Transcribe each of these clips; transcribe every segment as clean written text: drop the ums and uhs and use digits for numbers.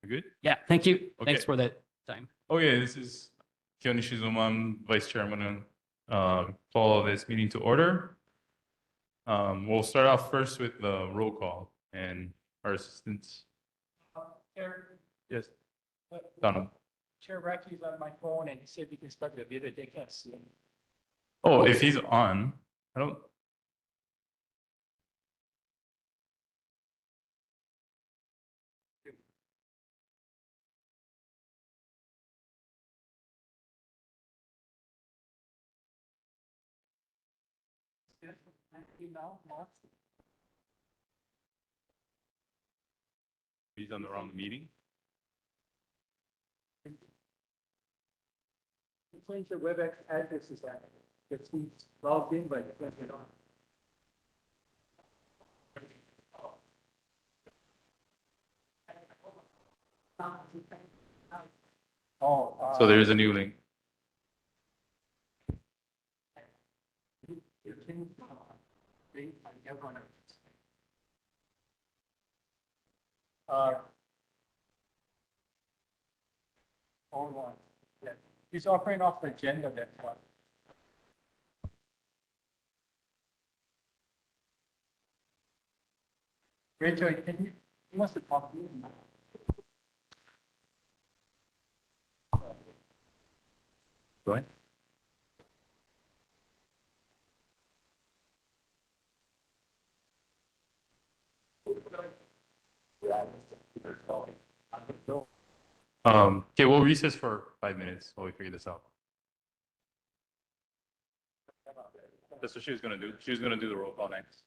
Good? Yeah, thank you. Okay. Thanks for that time. Okay, this is Kyo Nishizuma. I'm Vice Chairman. Call this meeting to order. We'll start off first with the roll call and our assistants. Chair, Yes, Donald. Chair Rocky's on my phone and he said we can start the video. They can't see him. Oh, if he's on, I don't. He's on the wrong meeting. Change the WebEx address is that. It's logged in, but it doesn't get on. Oh. So there's a new link. Hold on. Yeah. He's operating off the agenda, that's why. Rachel, can you, he wants to talk to you. Go ahead. Okay, we'll recess for 5 minutes while we figure this out. That's what she was gonna do. She was gonna do the roll call next.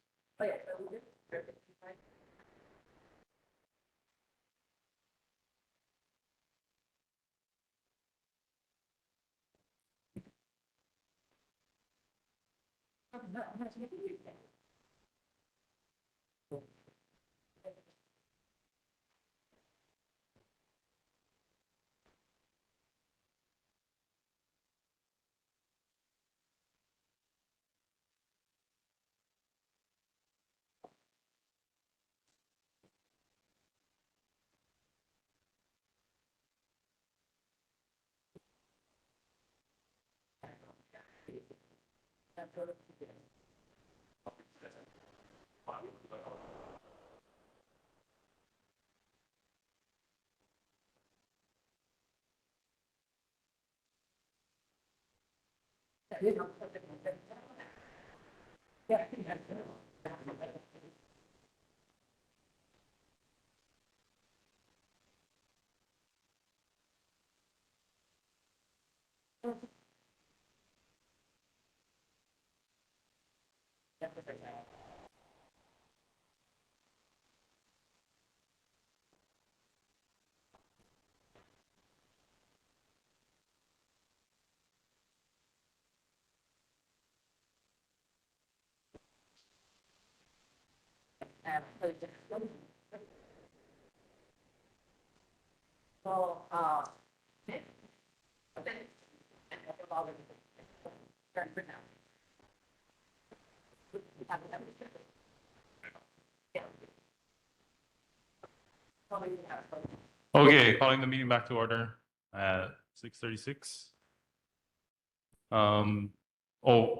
Okay, calling the meeting back to order at 6:36.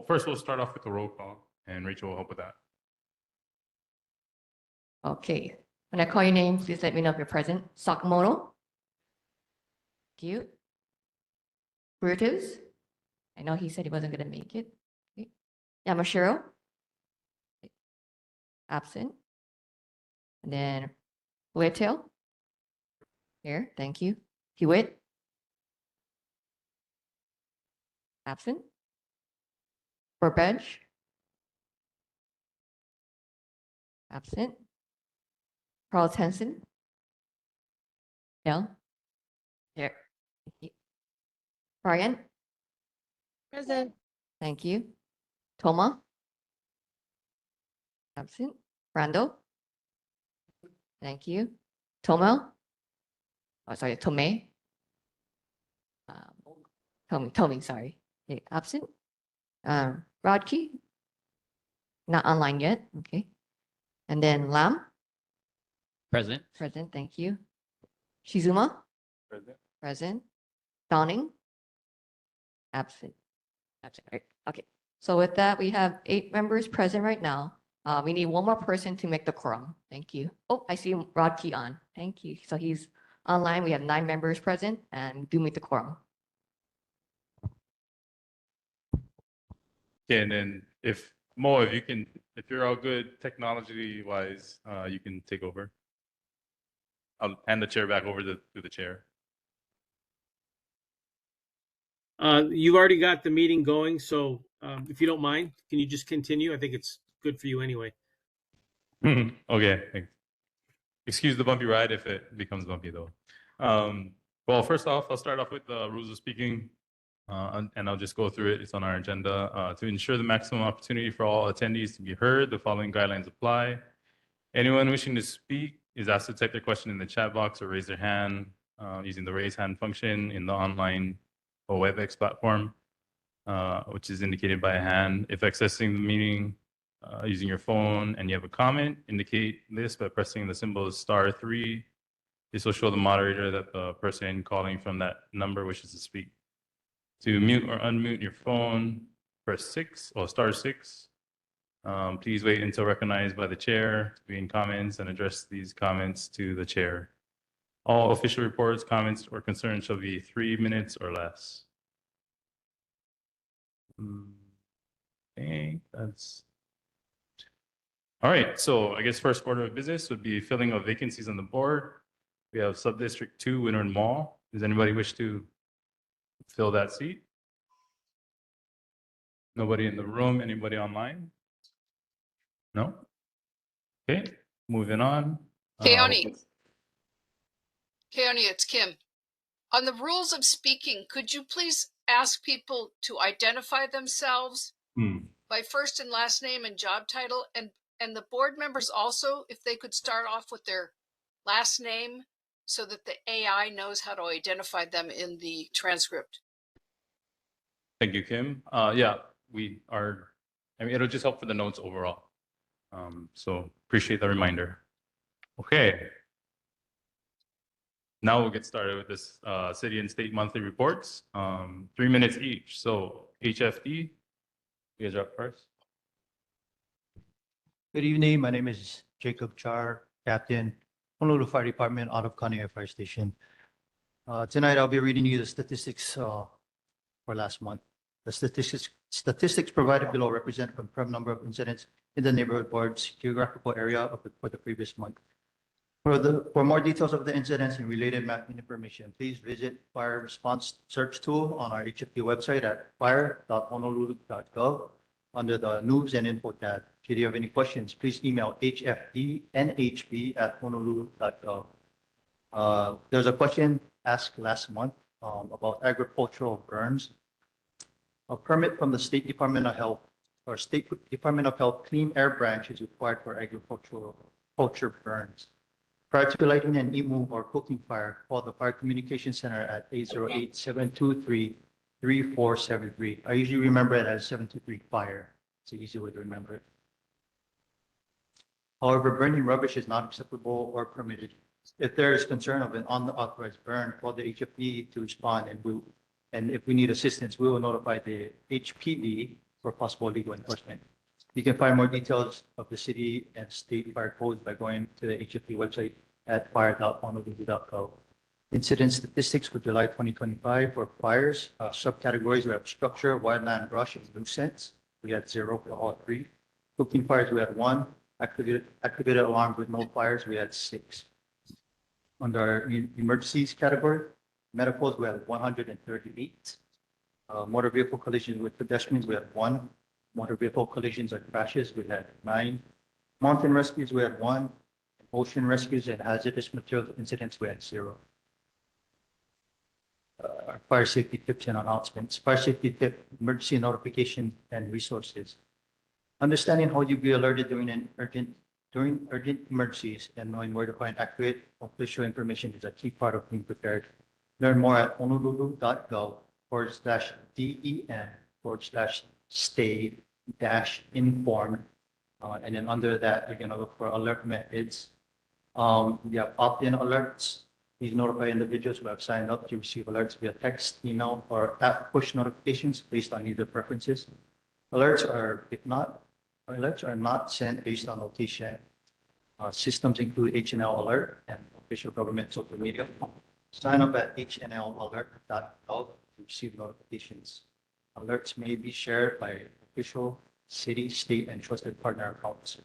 First we'll start off with the roll call, and Rachel will help with that. Okay, when I call your name, please let me know if you're present. Sakamoto? Thank you. Brutus? I know he said he wasn't going to make it. Okay. Yamashiro? Absent. And then Uetail? Here, thank you. Hewitt? Absent. Burbedge? Absent. Carl Tenson? No? Here. Thank you. Brian? Present. Thank you. Toma? Absent. Randall? Thank you. Tomo? Oh, sorry, Tome? Tommy, sorry. Okay, absent. Rodkey? Not online yet. Okay. And then Lam? Present. Present, thank you. Shizuma, Present. present. Downing, absent. Absent, right? Okay. So with that, we have 8 members present right now. We need one more person to make the quorum. Thank you. Oh, I see Rod Key on. Thank you. So he's online. We have 9 members present and do meet the quorum. Okay, and then if Mo, if you're all good technology wise, you can take over. I'll hand the chair back over to the chair. You've already got the meeting going, so if you don't mind, can you just continue? I think it's good for you anyway. Okay, thanks. Excuse the bumpy ride if it becomes bumpy though. Well, first off, I'll start off with the rules of speaking, and I'll just go through it. It's on our agenda. To ensure the maximum opportunity for all attendees to be heard, the following guidelines apply. Anyone wishing to speak is asked to type their question in the chat box or raise their hand using the raise hand function in the online or WebEx platform, which is indicated by a hand. If accessing the meeting using your phone and you have a comment, indicate this by pressing the symbol *3. This will show the moderator that the person calling from that number wishes to speak. To mute or unmute your phone, press 6 or *6. Please wait until recognized by the chair to begin comments and address these comments to the chair. All official reports, comments, or concerns shall be 3 minutes or less. Okay, that's all right. So I guess first order of business would be filling of vacancies on the board. We have Subdistrict 2, Winter Mall. Does anybody wish to fill that seat? Nobody in the room? Anybody online? No? Okay, moving on. Keone, it's Kim. On the rules of speaking, could you please ask people to identify themselves by first and last name and job title, and the board members also, if they could start off with their last name so that the AI knows how to identify them in the transcript. Thank you, Kim. Yeah, we are, I mean, it'll just help for the notes overall. So appreciate the reminder. Okay. Now we'll get started with this city and state monthly reports. 3 minutes each. So HFD, you guys are up first. Good evening. My name is Jacob Char, Captain, Honolulu Fire Department out of Kāneʻohe Fire Station. Tonight I'll be reading you the statistics for last month. The statistics provided below represent a confirmed number of incidents in the neighborhood board's geographical area for the previous month. For more details of the incidents and related mapping information, please visit Fire Response Search Tool on our HFD website at fire.honolulu.gov under the News and Info tab. Should you have any questions, please email hfdnhb@honolulu.gov. There's a question asked last month about agricultural burns. A permit from the State Department of Health or State Department of Health Clean Air Branch is required for agricultural burns. Prior to lighting an EMU or cooking fire, call the Fire Communication Center at 808-723-3473. I usually remember it as 723 fire. It's an easy way to remember it. However, burning rubbish is not acceptable or permitted. If there is concern of an unauthorized burn, call the HFD to respond, and if we need assistance, we will notify the HPD for possible legal enforcement. You can find more details of the city and state fire codes by going to the HFD website at fire.honolulu.gov. Incident statistics for July 2025 for fires, subcategories, we have structure, wildland, brush, and nuisance. We had 0 for all 3. Cooking fires, we had 1. Activated alarms with no fires, we had 6. Under our emergencies category, medicals, we had 138. Motor vehicle collisions with pedestrians, we had 1. Motor vehicle collisions or crashes, we had 9. Mountain rescues, we had 1. Ocean rescues and hazardous materials incidents, we had 0. Fire safety tips and announcements. Fire safety tip, emergency notification and resources. Understanding how you be alerted during urgent emergencies and knowing where to find accurate official information is a key part of being prepared. Learn more at honolulu.gov/DEN/stay-informed. And then under that, you're going to look for alert methods. We have opt-in alerts, These notify individuals who have signed up to receive alerts via text, email, or app push notifications based on user preferences. Alerts are not sent based on location. Systems include HNL Alert and official government social media. Sign up at hnlalert.gov to receive notifications. Alerts may be shared by official, city, state, and trusted partner accounts.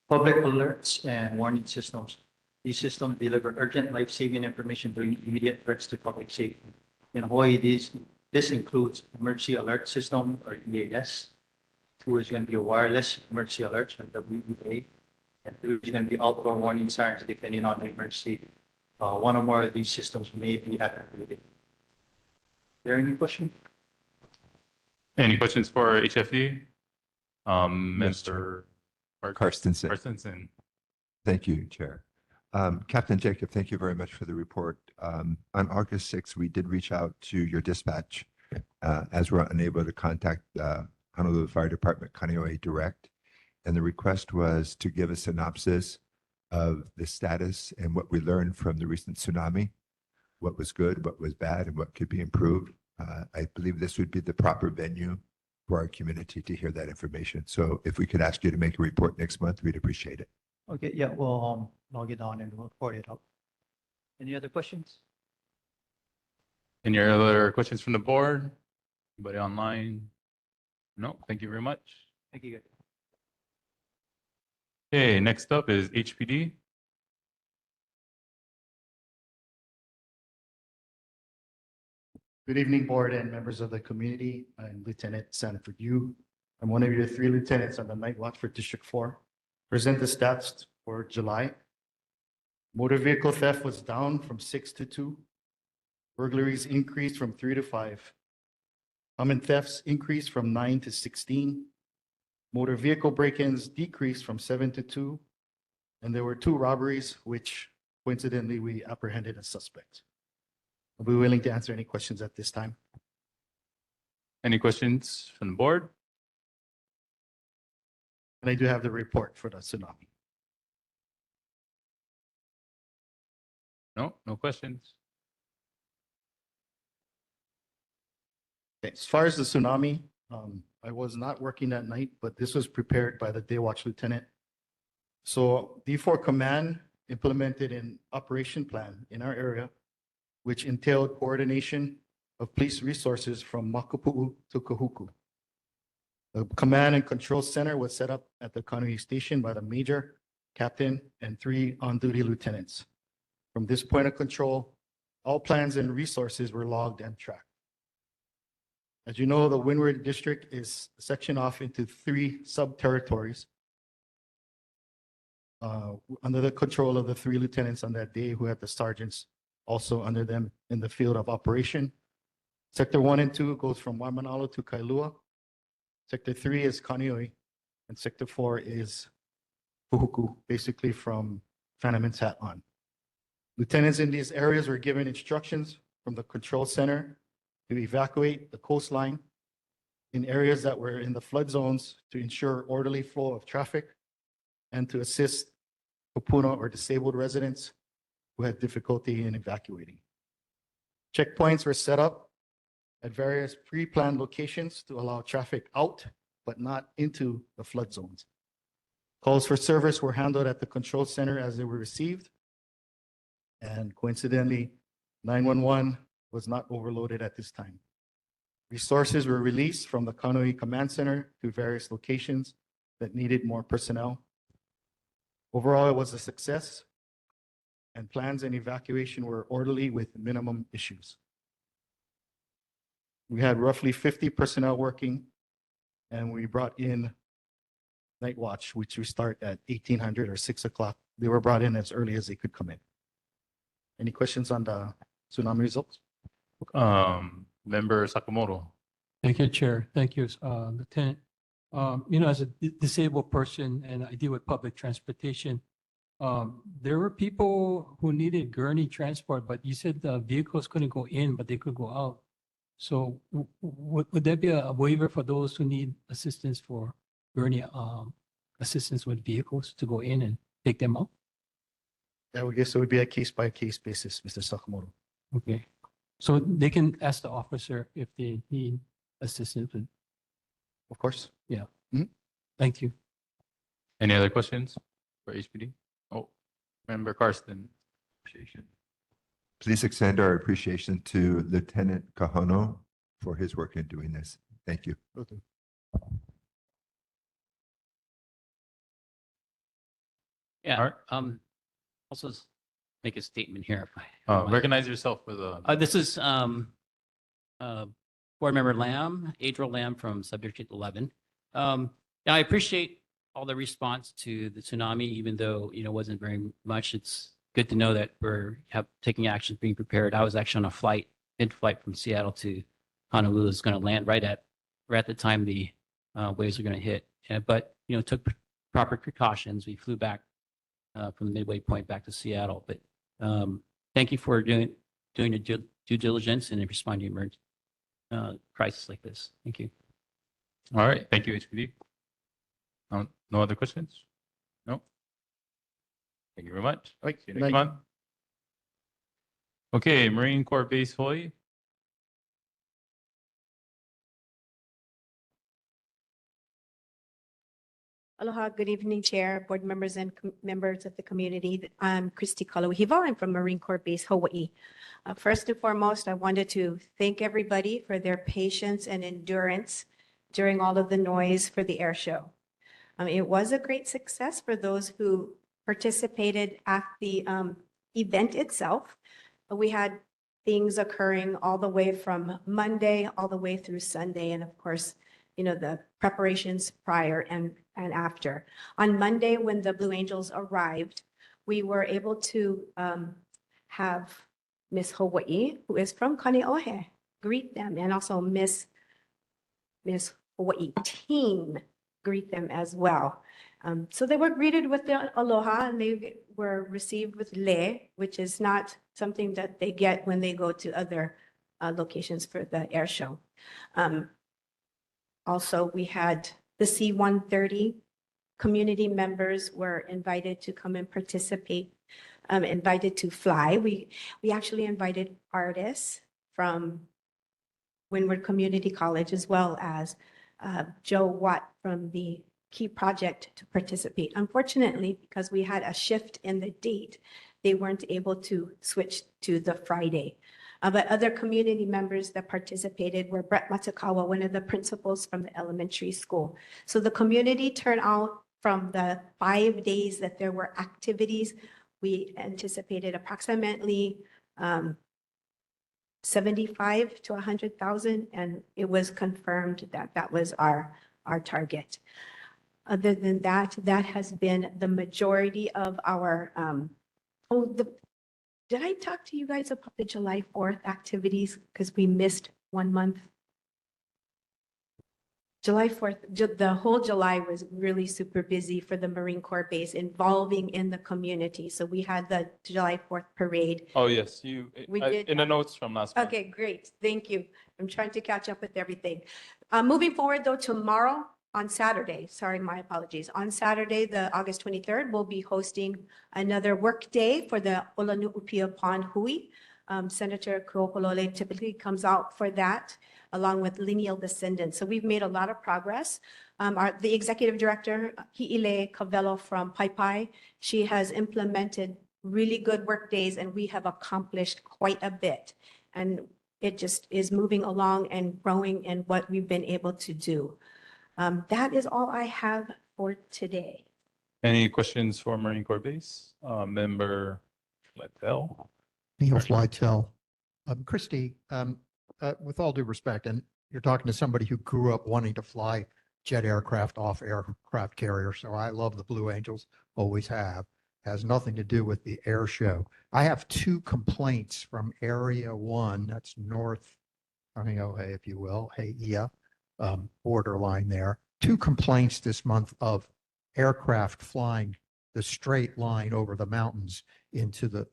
Public alerts and warning systems. These systems deliver urgent life-saving information during immediate threats to public safety. In Hawaii, this includes Emergency Alert System, or EAS. 2 is going to be a wireless emergency alerts, or WEA. And 3 is going to be outdoor warning sirens, depending on the emergency. One or more of these systems may be activated. There any questions? Any questions for HFD? Yes, Mr. Carstensen. Carstensen. Thank you, Chair. Captain Jacob, thank you very much for the report. On August 6th, we did reach out to your dispatch as we're unable to contact Honolulu Fire Department Kāneʻohe direct. And the request was to give a synopsis of the status and what we learned from the recent tsunami, what was good, what was bad, and what could be improved. I believe this would be the proper venue for our community to hear that information. So if we could ask you to make a report next month, we'd appreciate it. Okay, yeah, well, log it on and we'll report it up. Any other questions? Any other questions from the board? Anybody online? No, thank you very much. Thank you, guys. Okay, next up is HPD. Good evening, board and members of the community. I'm Lieutenant Sanford Yu. I'm one of your 3 lieutenants on the night watch for District 4. Present the stats for July. Motor vehicle theft was down from 6 to 2. Burglaries increased from 3 to 5. Common thefts increased from 9 to 16. Motor vehicle break-ins decreased from 7 to 2. And there were 2 robberies, which coincidentally we apprehended a suspect. I'll be willing to answer any questions at this time. Any questions from the board? And I do have the report for the tsunami. No, no questions. Okay, as far as the tsunami, I was not working that night, but this was prepared by the day watch lieutenant. So D4 Command implemented an operation plan in our area, which entailed coordination of police resources from Makapu'u to Kahuku. The command and control center was set up at the Kāneʻohe station by the major, captain, and 3 on-duty lieutenants. From this point of control, all plans and resources were logged and tracked. As you know, the Windward District is sectioned off into 3 sub-territories under the control of the 3 lieutenants on that day who had the sergeants also under them in the field of operation. Sector 1 and 2 goes from Waimanalo to Kailua. Sector 3 is Kāneʻohe, and Sector 4 is Puhuku, basically from Fanneman's Hat on. Lieutenants in these areas were given instructions from the control center to evacuate the coastline in areas that were in the flood zones to ensure orderly flow of traffic and to assist kupuna or disabled residents who had difficulty in evacuating. Checkpoints were set up at various pre-planned locations to allow traffic out, but not into the flood zones. Calls for service were handled at the control center as they were received. And coincidentally, 911 was not overloaded at this time. Resources were released from the Kāneʻohe Command Center to various locations that needed more personnel. Overall, it was a success, and plans and evacuation were orderly with minimum issues. We had roughly 50 personnel working, and we brought in night watch, which we start at 1800 or 6 o'clock. They were brought in as early as they could come in. Any questions on the tsunami results? Member Sakamoto. Thank you, Chair. Thank you, Lieutenant. As a disabled person and I deal with public transportation, there were people who needed gurney transport, but you said the vehicles couldn't go in, but they could go out. So would there be a waiver for those who need assistance for gurney assistance with vehicles to go in and take them out? I would guess it would be a case by case basis, Mr. Sakamoto. Okay. So they can ask the officer if they need assistance with, Of course. thank you. Any other questions for HPD? Oh, Member Karsten. Appreciation. Please extend our appreciation to Lieutenant Kahono for his work in doing this. Thank you. Okay. All right. Also make a statement here. If I might. Recognize yourself for the. This is Board Member Lamb, Adriel Lamb from Subdistrict 11. Yeah, I appreciate all the response to the tsunami, even though, wasn't very much. It's good to know that we're taking action, being prepared. I was actually on a mid-flight from Seattle to Honolulu. Is going to land right at the time the waves are going to hit. But, took proper precautions. We flew back from the midway point back to Seattle. But thank you for doing the due diligence and responding to emergency crisis like this. Thank you. All right. Thank you, HPD. No other questions? No? Thank you very much. Right. See you next month. Okay, Marine Corps Base Hawaii. Aloha, good evening, Chair, board members, and members of the community. I'm Christy Kāneʻohe. I'm from Marine Corps Base, Hawaii. First and foremost, I wanted to thank everybody for their patience and endurance during all of the noise for the air show. It was a great success for those who participated at the event itself. We had things occurring all the way from Monday all the way through Sunday, and of course, the preparations prior and after. On Monday, when the Blue Angels arrived, we were able to have Miss Hawaii, who is from Kāneʻohe, greet them, and also Miss Hawaii team greet them as well. So they were greeted with the aloha, and they were received with le, which is not something that they get when they go to other locations for the air show. Also, we had the C-130 community members were invited to come and participate, invited to fly. We actually invited artists from Windward Community College, as well as Joe Watt from the Key Project to participate. Unfortunately, because we had a shift in the date, they weren't able to switch to the Friday. But other community members that participated were Brett Matsukawa, one of the principals from the elementary school. So the community turnout from the 5 days that there were activities, we anticipated approximately 75 to 100,000, and it was confirmed that that was our target. Other than that, that has been the majority of our, did I talk to you guys about the July 4th activities? Because we missed 1 month. July 4th, the whole July was really super busy for the Marine Corps base, involving in the community. So we had the July 4th parade. Oh, yes, We did. in the notes from last month. Okay, great. Thank you. I'm trying to catch up with everything. Moving forward though, tomorrow on Saturday, sorry, my apologies. On Saturday, the August 23rd, we'll be hosting another work day for the Olanu'upia Pond Hui. Senator Kuopolole typically comes out for that, along with lineal descendants. So we've made a lot of progress. The executive director, Hi'ile Cavello from Pai, she has implemented really good work days, and we have accomplished quite a bit. And it just is moving along and growing in what we've been able to do. That is all I have for today. Any questions for Marine Corps Base? Member Littell? Neil Flytel. Christy, with all due respect, and you're talking to somebody who grew up wanting to fly jet aircraft off aircraft carriers, so I love the Blue Angels, always have. Has nothing to do with the air show. I have 2 complaints from Area 1, that's North Kāneʻohe, if you will, Heia, borderline there. 2 complaints this month of aircraft flying the straight line over the mountains into the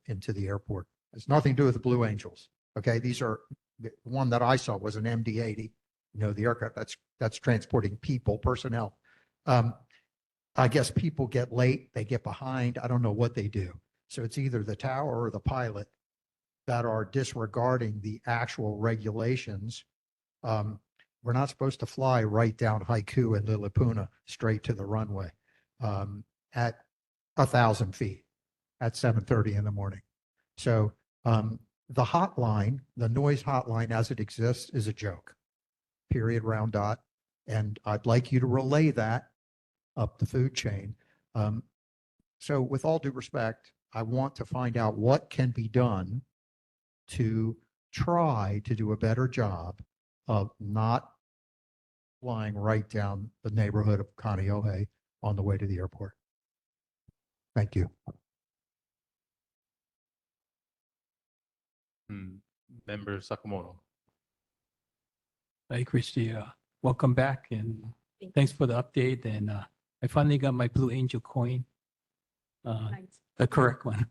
airport. It's nothing to do with the Blue Angels. Okay, these are, the one that I saw was an MD-80, the aircraft that's transporting people, personnel. I guess people get late, they get behind, I don't know what they do. So it's either the tower or the pilot that are disregarding the actual regulations. We're not supposed to fly right down Haiku and Lilipuna straight to the runway at 1,000 feet at 7:30 in the morning. So the hotline, the noise hotline as it exists is a joke, period, round dot. And I'd like you to relay that up the food chain. So with all due respect, I want to find out what can be done to try to do a better job of not flying right down the neighborhood of Kāneʻohe on the way to the airport. Thank you. Member Sakamoto. Hi, Christy. Welcome back and thanks for the update. And I finally got my Blue Angel coin, the correct one.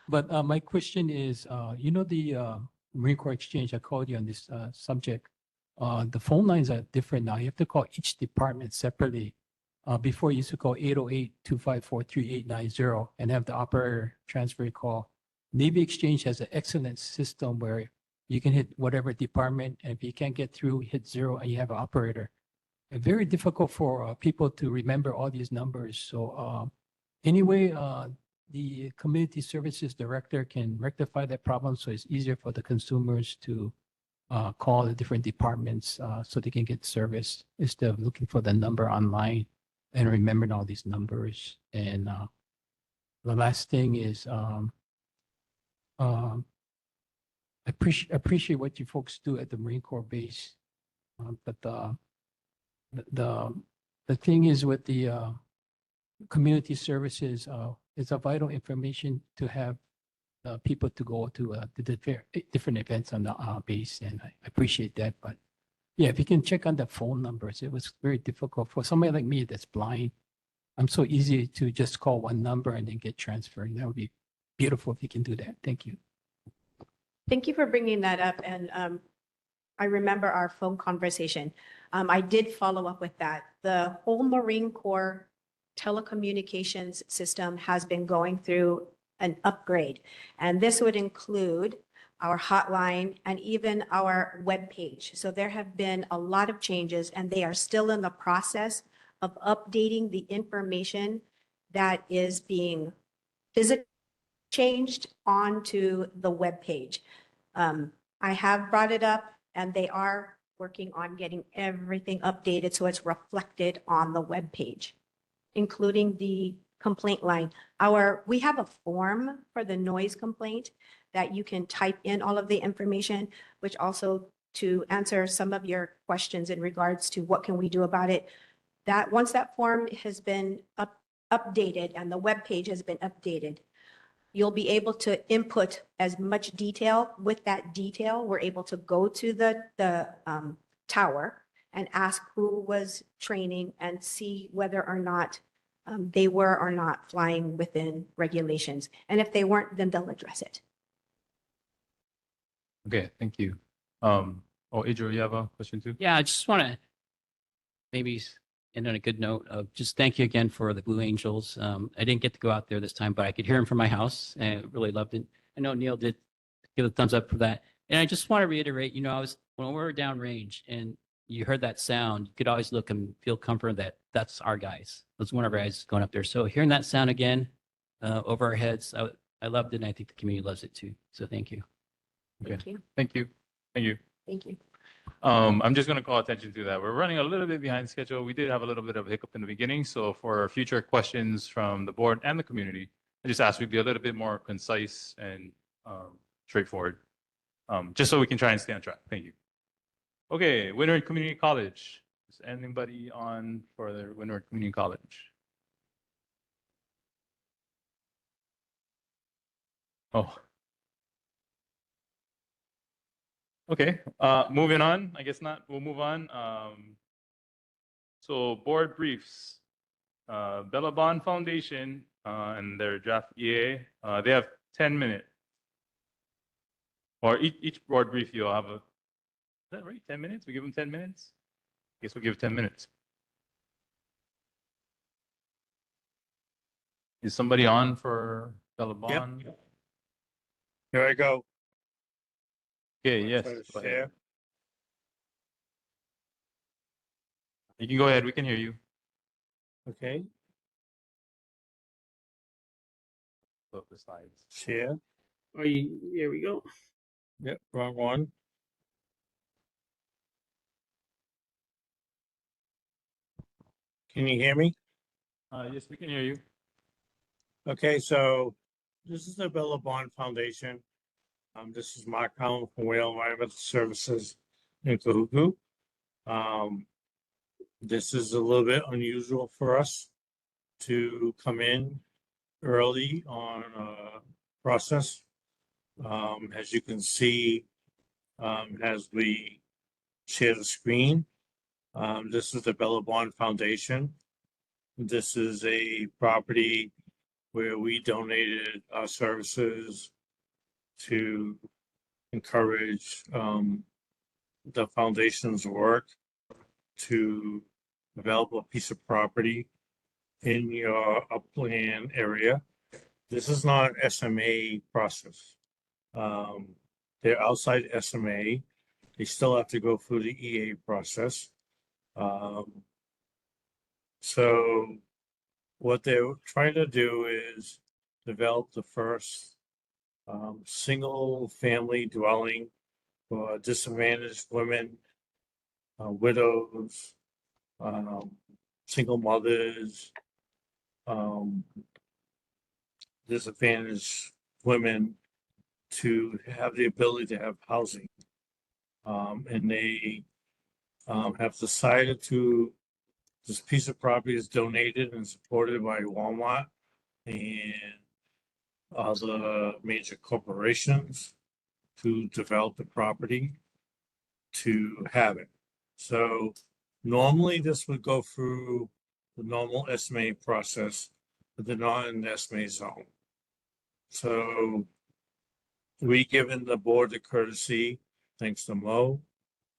But my question is, the Marine Corps Exchange, I called you on this subject. The phone lines are different now. You have to call each department separately. Before you used to call 808-254-3890 and have the operator transfer your call. Navy Exchange has an excellent system where you can hit whatever department, and if you can't get through, hit 0 and you have an operator. And very difficult for people to remember all these numbers. So anyway, the community services director can rectify that problem so it's easier for the consumers to call the different departments so they can get service instead of looking for the number online and remembering all these numbers. And the last thing is I appreciate what you folks do at the Marine Corps base. But the thing is with the community services, it's a vital information to have people to go to the different events on the base, and I appreciate that. But yeah, if you can check on the phone numbers, it was very difficult for somebody like me that's blind. I'm so easy to just call one number and then get transferred. That would be beautiful if you can do that. Thank you. Thank you for bringing that up. And I remember our phone conversation. I did follow up with that. The whole Marine Corps telecommunications system has been going through an upgrade. And this would include our hotline and even our webpage. So there have been a lot of changes, and they are still in the process of updating the information that is being physically changed onto the webpage. I have brought it up, and they are working on getting everything updated so it's reflected on the webpage, including the complaint line. We have a form for the noise complaint that you can type in all of the information, which also to answer some of your questions in regards to what can we do about it. That once that form has been updated and the web page has been updated, you'll be able to input as much detail. With that detail, we're able to go to the tower and ask who was training and see whether or not they were or not flying within regulations. And if they weren't, then they'll address it. Okay, thank you. Adriel, you have a question too? Yeah, I just want to maybe end on a good note of just thank you again for the Blue Angels. I didn't get to go out there this time, but I could hear them from my house and I really loved it. I know Neil did give a thumbs up for that. And I just want to reiterate, when we were downrange and you heard that sound, you could always look and feel comfort that that's our guys. That's one of our guys going up there. So hearing that sound again over our heads, I loved it, and I think the community loves it too. So thank you. Thank you. Thank you. Thank you. Thank you. I'm just going to call attention to that. We're running a little bit behind schedule. We did have a little bit of a hiccup in the beginning. So for future questions from the board and the community, I just ask we be a little bit more concise and straightforward, just so we can try and stay on track. Thank you. Okay, Windward Community College. Is anybody on for the Windward Community College? Oh. Okay, moving on. I guess not. We'll move on. So board briefs. Bellabon Foundation and their draft EA. They have 10 minutes. Or each board brief you'll have a. Is that right? 10 minutes? We give them 10 minutes? I guess we'll give 10 minutes. Is somebody on for Bellabon. Here I go. Okay, yes. Try to Go ahead. share. You can go ahead. We can hear you. Okay, Flip the slides. share. Are you, here we go. Yep, wrong one. Can you hear me? Yes, we can hear you. Okay, so this is the Billabong Foundation. This is Mark Allen from Whale Environmental Services in Kahuku. This is a little bit unusual for us to come in early on a process. As you can see, as we share the screen, this is the Billabong Foundation. This is a property where we donated our services to encourage the foundation's work to develop a piece of property in your upland area. This is not an SMA process. They're outside SMA. They still have to go through the EA process. So what they're trying to do is develop the first single family dwelling for disadvantaged women, widows, single mothers, disadvantaged women to have the ability to have housing. And they have decided to, this piece of property is donated and supported by Walmart and other major corporations to develop the property to have it. So normally this would go through the normal SMA process, but they're not in the SMA zone. So we given the board the courtesy, thanks to Mo,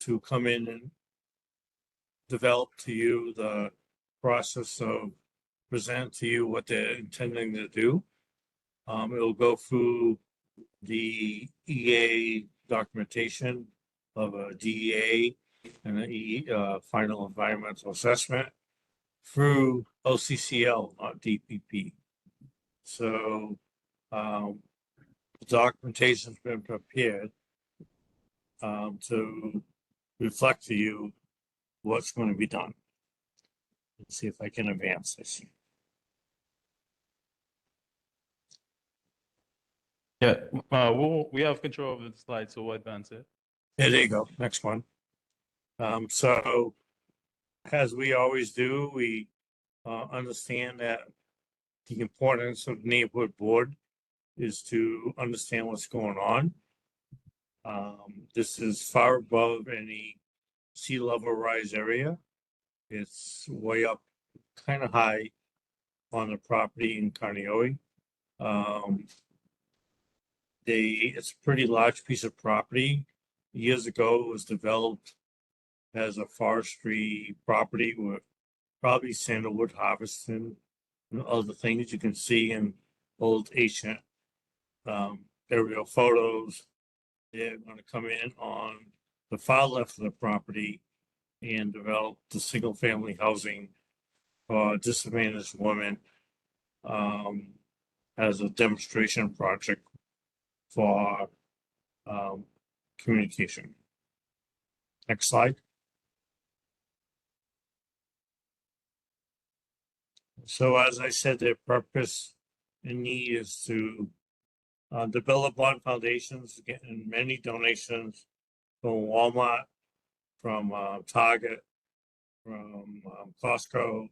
to come in and develop to you the process of present to you what they're intending to do. It'll go through the EA documentation of a DEA and a final environmental assessment through OCCL, not DPP. So the documentation's been prepared to reflect to you what's going to be done. Let's see if I can advance this. Yeah, we have control of the slide, so we'll advance it. Yeah, there you go. Next one. So as we always do, we understand that the importance of neighborhood board is to understand what's going on. This is far above any sea level rise area. It's way up kind of high on the property in Kāneʻohe. It's a pretty large piece of property. Years ago, it was developed as a forestry property with probably sandalwood harvesting and other things you can see in old ancient aerial photos. They're going to come in on the far left of the property and develop the single family housing for disadvantaged women as a demonstration project for communication. Next slide. So as I said, their purpose and need is to develop one foundations, getting many donations from Walmart, from Target, from Costco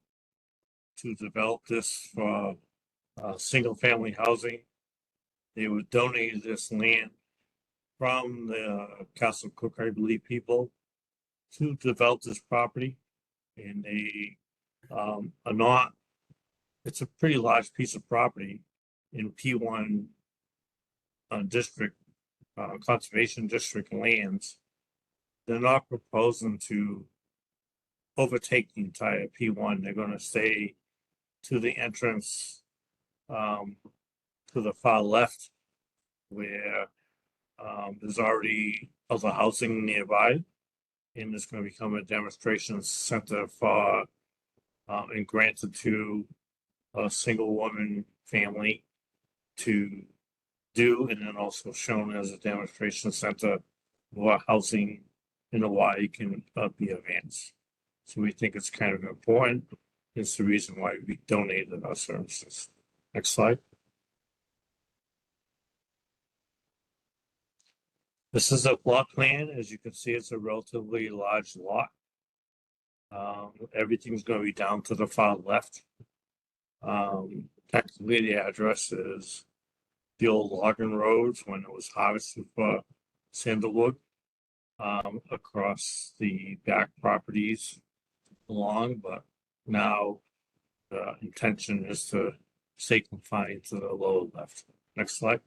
to develop this for single family housing. They would donate this land from the Castle Cook, I believe, people to develop this property. And they are not, it's a pretty large piece of property in P1 district, conservation district lands. They're not proposing to overtake the entire P1. They're going to stay to the entrance to the far left where there's already other housing nearby, and it's going to become a demonstration center for and granted to a single woman family to do, and then also shown as a demonstration center for housing in Hawaii can be advanced. So we think it's kind of important. It's the reason why we donated our services. Next slide. This is a plot plan. As you can see, it's a relatively large lot. Everything's going to be down to the far left. Technically, the address is the old logging roads when it was harvested for sandalwood, across the back properties along, but now the intention is to stay confined to the lower left. Next slide.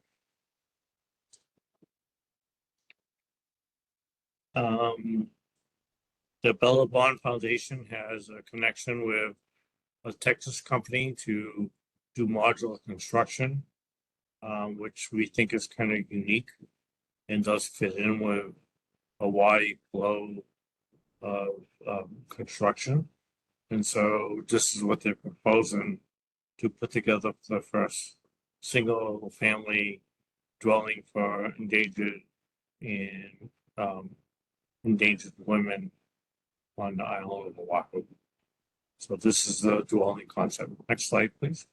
The Bella Bond Foundation has a connection with a Texas company to do modular construction, which we think is kind of unique and does fit in with a wide flow of construction. And so this is what they're proposing to put together the first single family dwelling for endangered and endangered women on the island of Oahu. So this is the dwelling concept. Next slide, please.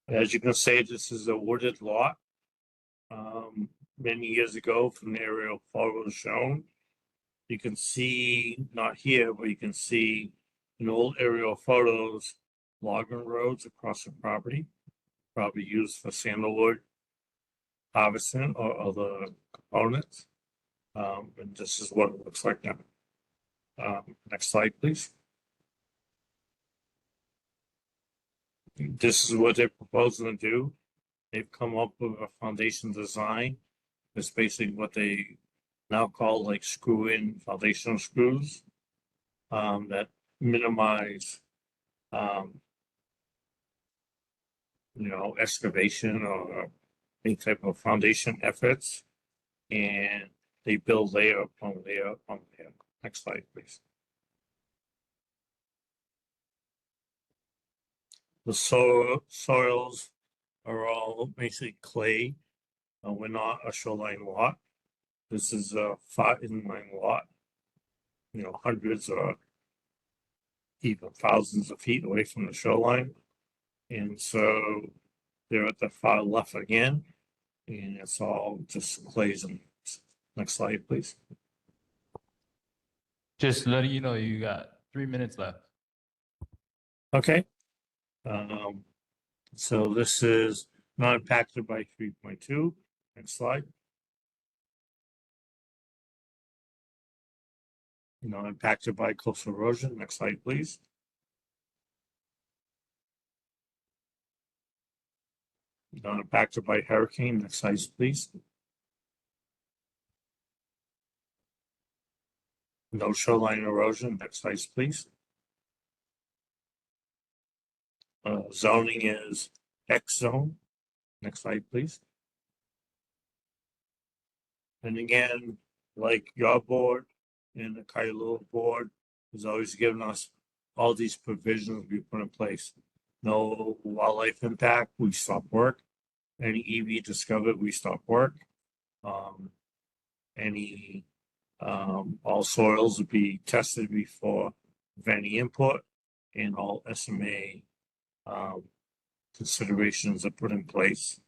As you can see, this is a wooded lot. Many years ago, from the aerial photos shown, you can see, not here, but you can see in old aerial photos, logging roads across the property, probably used for sandalwood harvesting or other components. And this is what it looks like now. Next slide, please. This is what they're proposing to do. They've come up with a foundation design. It's basically what they now call like screw-in foundational screws that minimize, excavation or any type of foundation efforts, and they build layer upon layer upon layer. Next slide, please. The soils are all basically clay. We're not a shoreline lot. This is a 5 inline lot, hundreds or even thousands of feet away from the shoreline. And so they're at the far left again, and it's all just clays and next slide, please. Just letting you know you got 3 minutes left. Okay. So this is not impacted by 3.2. Next slide. Not impacted by coastal erosion. Next slide, please. Not impacted by hurricane. Next slide, please. No shoreline erosion. Next slide, please. Zoning is X zone. Next slide, please. And again, like your board and the Kailua board has always given us all these provisions we put in place. No wildlife impact, we stop work. Any EV discovered, we stop work. All soils will be tested before any input, and all SMA considerations are put in place,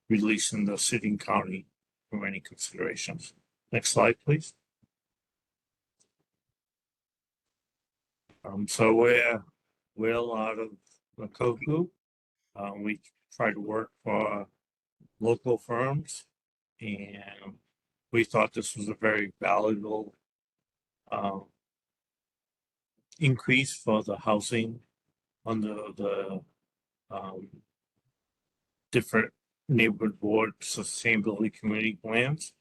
releasing the city and county from any considerations. Next slide, please. So we're a lot of the Koku. We try to work for local firms, and we thought this was a very valuable increase for the housing under the different neighborhood board sustainability community plans.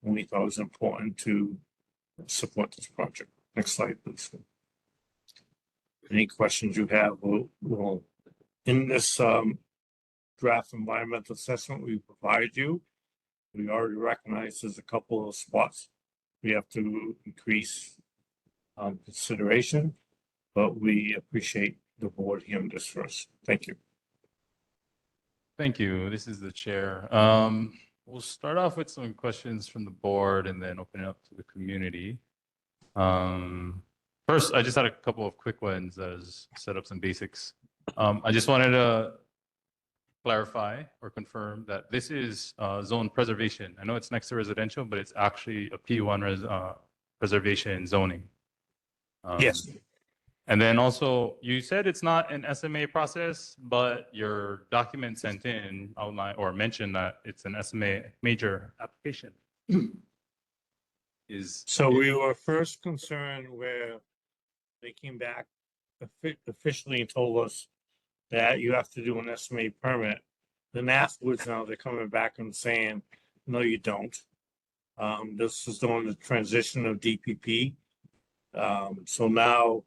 And we thought it was important to support this project. Next slide, please. Any questions you have, we'll in this draft environmental assessment we provide you, we already recognize there's a couple of spots we have to increase consideration, but we appreciate the board hearing this first. Thank you. Thank you. This is the chair. We'll start off with some questions from the board and then open it up to the community. First, I just had a couple of quick ones as set up some basics. I just wanted to clarify or confirm that this is zone preservation. I know it's next to residential, but it's actually a P1 preservation zoning. Yes. And then also, you said it's not an SMA process, but your document sent in outline or mentioned that it's an SMA major application. So we were first concerned where they came back officially and told us that you have to do an SMA permit. Then afterwards, now they're coming back and saying, no, you don't. This is during the transition of DPP. So now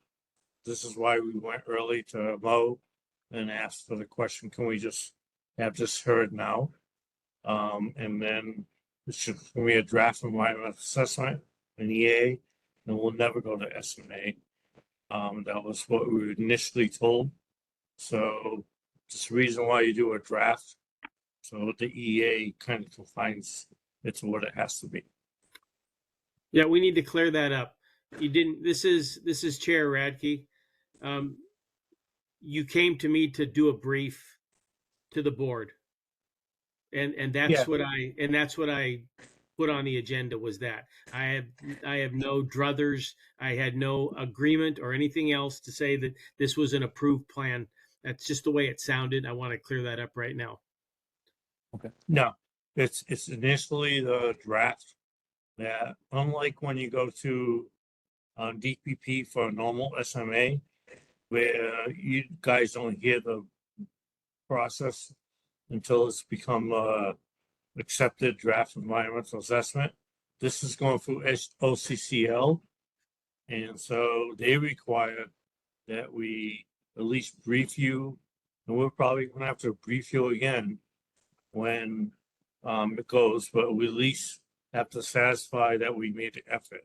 this is why we went early to Mo and asked for the question, can we just have this heard now? And then it should be a draft environmental assessment, an EA, and we'll never go to SMA. That was what we were initially told. So it's the reason why you do a draft. So the EA kind of defines it to what it has to be. Yeah, we need to clear that up. You didn't, this is Chair Radke. You came to me to do a brief to the board. And that's what I put on the agenda was that. I have no druthers. I had no agreement or anything else to say that this was an approved plan. That's just the way it sounded. I want to clear that up right now. Okay. No, it's initially the draft that, unlike when you go to DPP for a normal SMA, where you guys don't hear the process until it's become accepted draft environmental assessment. This is going through OCCL, and so they require that we at least brief you, and we're probably going to have to brief you again when it goes, but we at least have to satisfy that we made the effort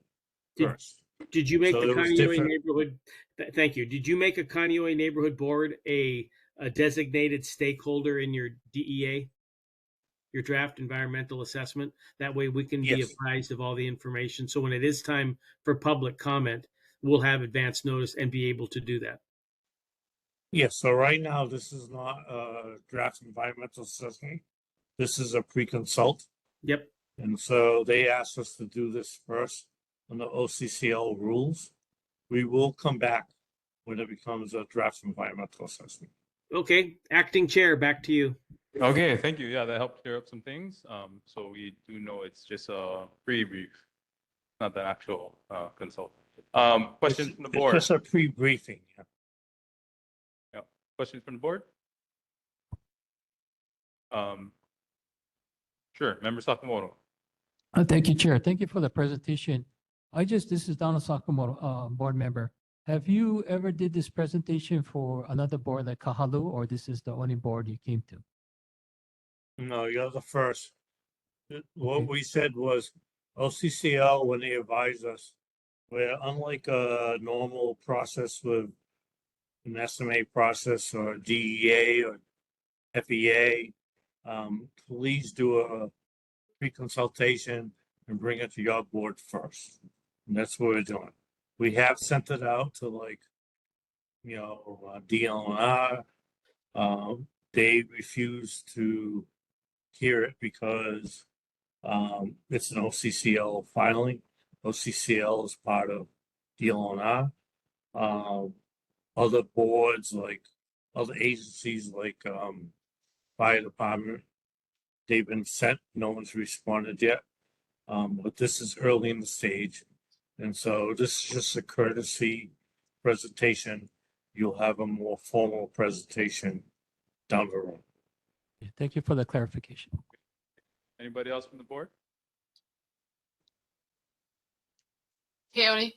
first. Did you make So the there was Kāneʻohe different- neighborhood? Thank you. Did you make a Kāneʻohe neighborhood board a designated stakeholder in your DEA, your draft environmental assessment? That way we can be Yes. apprised of all the information. So when it is time for public comment, we'll have advance notice and be able to do that. Yes, so right now, this is not a draft environmental assessment. This is a pre-consult. Yep. And so they asked us to do this first on the OCCL rules. We will come back when it becomes a draft environmental assessment. Okay, acting chair, back to you. Okay, thank you. Yeah, that helped clear up some things. So we do know it's just a pre-brief, not the actual consult. Questions from the board? It's just a pre-briefing. Yeah. Yeah. Questions from the board? Sure, Member Sakamoto. Thank you, Chair. Thank you for the presentation. This is Donald Sakamoto, board member. Have you ever did this presentation for another board like Kahalu, or this is the only board you came to? No, you're the first. What we said was OCCL, when they advised us, where unlike a normal process with an SMA process or DEA or FEA, please do a pre-consultation and bring it to your board first. And that's what we're doing. We have sent it out to DLNR. They refused to hear it because it's an OCCL filing. OCCL is part of DLNR. Other boards, like other agencies like fire department, they've been sent, no one's responded yet. But this is early in the stage. And so this is just a courtesy presentation. You'll have a more formal presentation down the road. Thank you for the clarification. Anybody else from the board? County,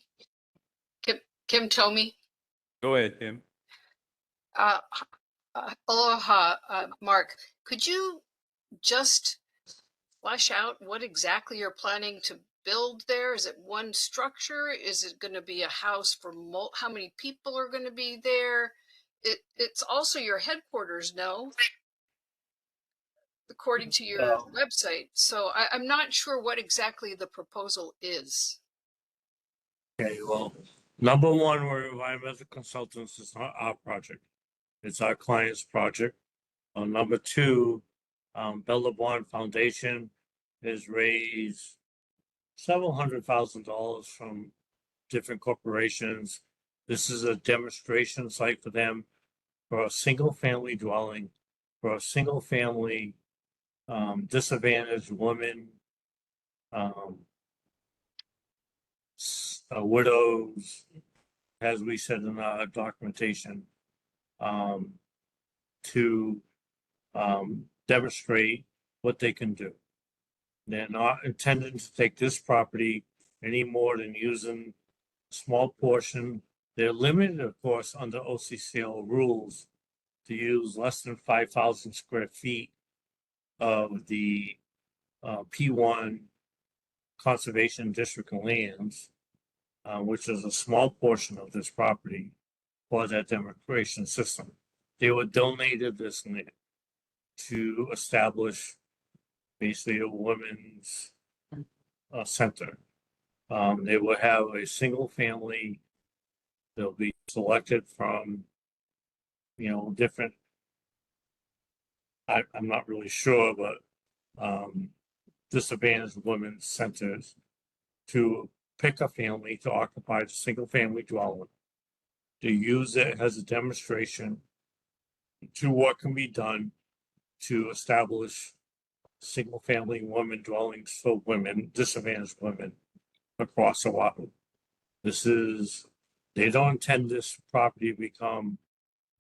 Kim Tomey. Go ahead, Tim. Aloha, Mark. Could you just flesh out what exactly you're planning to build there? Is it one structure? Is it going to be a house for how many people are going to be there? It's also your headquarters, no? According to your website. So I'm not sure what exactly the proposal is. Okay, well, number one, we're environmental consultants. It's not our project. It's our client's project. Number two, Bella Bond Foundation has raised several $100,000 from different corporations. This is a demonstration site for them for a single family dwelling, for a single family disadvantaged woman, widows, as we said in our documentation, to demonstrate what they can do. They're not intending to take this property any more than using a small portion. They're limited, of course, under OCCL rules to use less than 5,000 square feet of the P1 Conservation District lands, which is a small portion of this property for that demonstration system. They were donated this land to establish basically a women's center. They will have a single family. They'll be selected from, different. I'm not really sure, but disadvantaged women's centers to pick a family to occupy the single family dwelling, to use it as a demonstration to what can be done to establish single family women dwellings for women, disadvantaged women across Oahu. They don't intend this property to become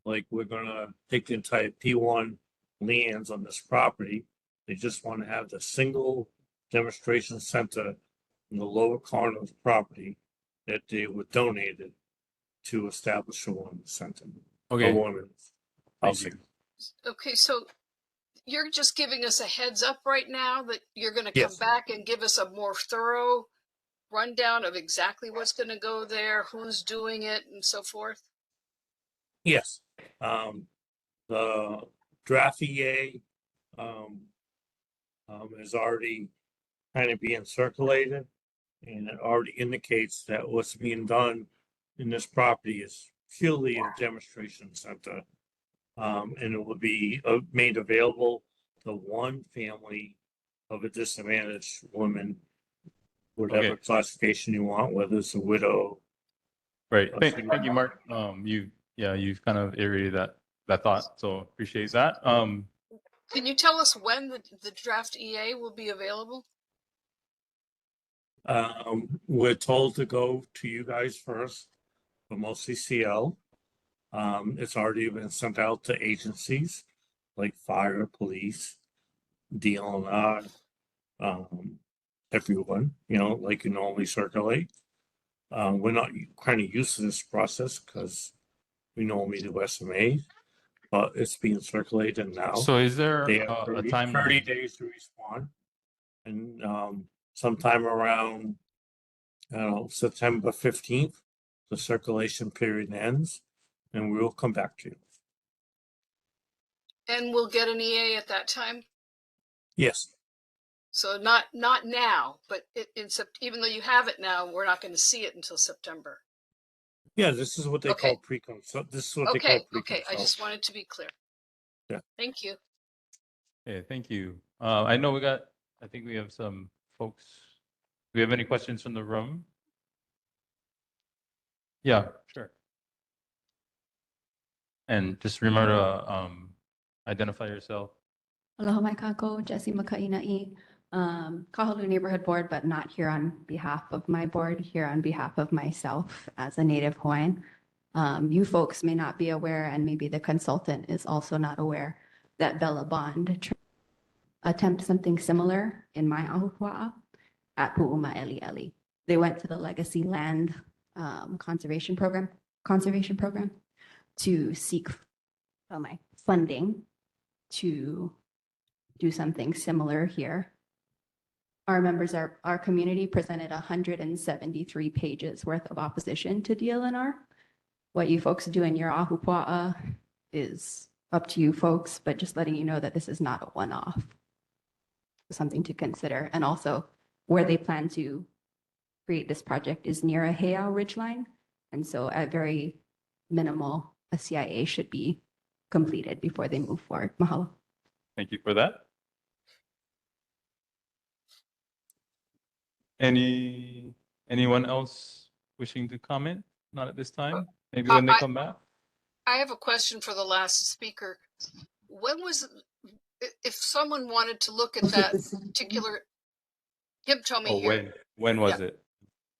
like we're gonna take the entire P1 lands on this property. They just want to have the single demonstration center in the lower corner of the property that they were donated to establish a women's center. Okay. A women's housing. Okay, so you're just giving us a heads up right now that you're going to come Yes. back and give us a more thorough rundown of exactly what's going to go there, who's doing it, and so forth? Yes. The draft EA is already kind of being circulated, and it already indicates that what's being done in this property is purely a demonstration center. And it will be made available to one family of a disadvantaged woman, whatever Okay. classification you want, whether it's a widow. Right. Thank you, Mark. You've kind of iterated that thought, so appreciate that. Can you tell us when the draft EA will be available? We're told to go to you guys first from OCCL. It's already been sent out to agencies like fire, police, DLNR, everyone, like you normally circulate. We're not kind of used to this process because we normally do SMA, but it's being circulated now. So is there They have a 30 timeline? days to respond. And sometime around, September 15th, the circulation period ends, and we will come back to you. And we'll get an EA at that time? Yes. So not now, but even though you have it now, we're not going to see it until September. Yeah, this is what they call pre-consult. This is what they call pre-consult. Okay. I just wanted to be clear. Yeah. Thank you. Okay, thank you. I think we have some folks. Do we have any questions from the room? Yeah, sure. And just remember to identify yourself. Aloha mai kako, Jessie Makaina'i, Kahalu Neighborhood Board, but not here on behalf of my board, here on behalf of myself as a Native Hawaiian. You folks may not be aware, and maybe the consultant is also not aware, that Bella Bond attempt something similar in my ahupua'a at Pu'uma Eli Eli. They went to the Legacy Land conservation program to seek funding to do something similar here. Our community presented 173 pages worth of opposition to DLNR. What you folks do in your ahupua'a is up to you folks, but just letting you know that this is not a one-off. Something to consider. And also where they plan to create this project is near a heiau ridgeline. And so at very minimal, a CIA should be completed before they move forward. Mahalo. Thank you for that. Anyone else wishing to comment? Not at this time. Maybe when they come back. I have a question for the last speaker. When was, if someone wanted to look at that particular, Kim told me Oh, here. when was it?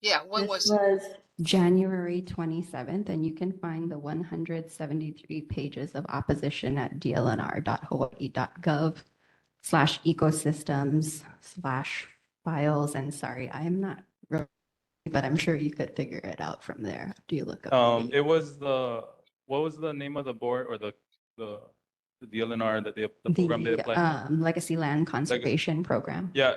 Yeah, when This was it? was January 27th, and you can find the 173 pages of opposition at dlnr.hawaii.gov/ecosystems/files. And sorry, I am not really, but I'm sure you could figure it out from there. Do you look up? It was what was the name of the board or the DLNR that the program they applied? Legacy Land Conservation Program. Yeah,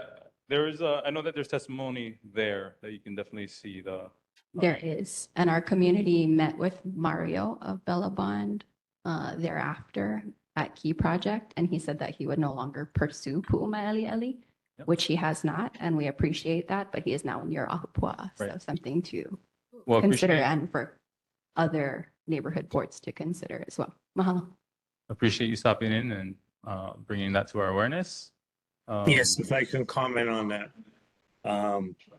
there is I know that there's testimony there that you can definitely see the. There is, and our community met with Mario of Bellabond thereafter at Key Project, and he said that he would no longer pursue Pu'umaʻaliʻali, which he has not, and we appreciate that, but he is now near Ahupua, so Right. something to Well, consider appreciate- and for other neighborhood boards to consider as well. Mahalo. Appreciate you stopping in and bringing that to our awareness. Yes, if I can comment on that.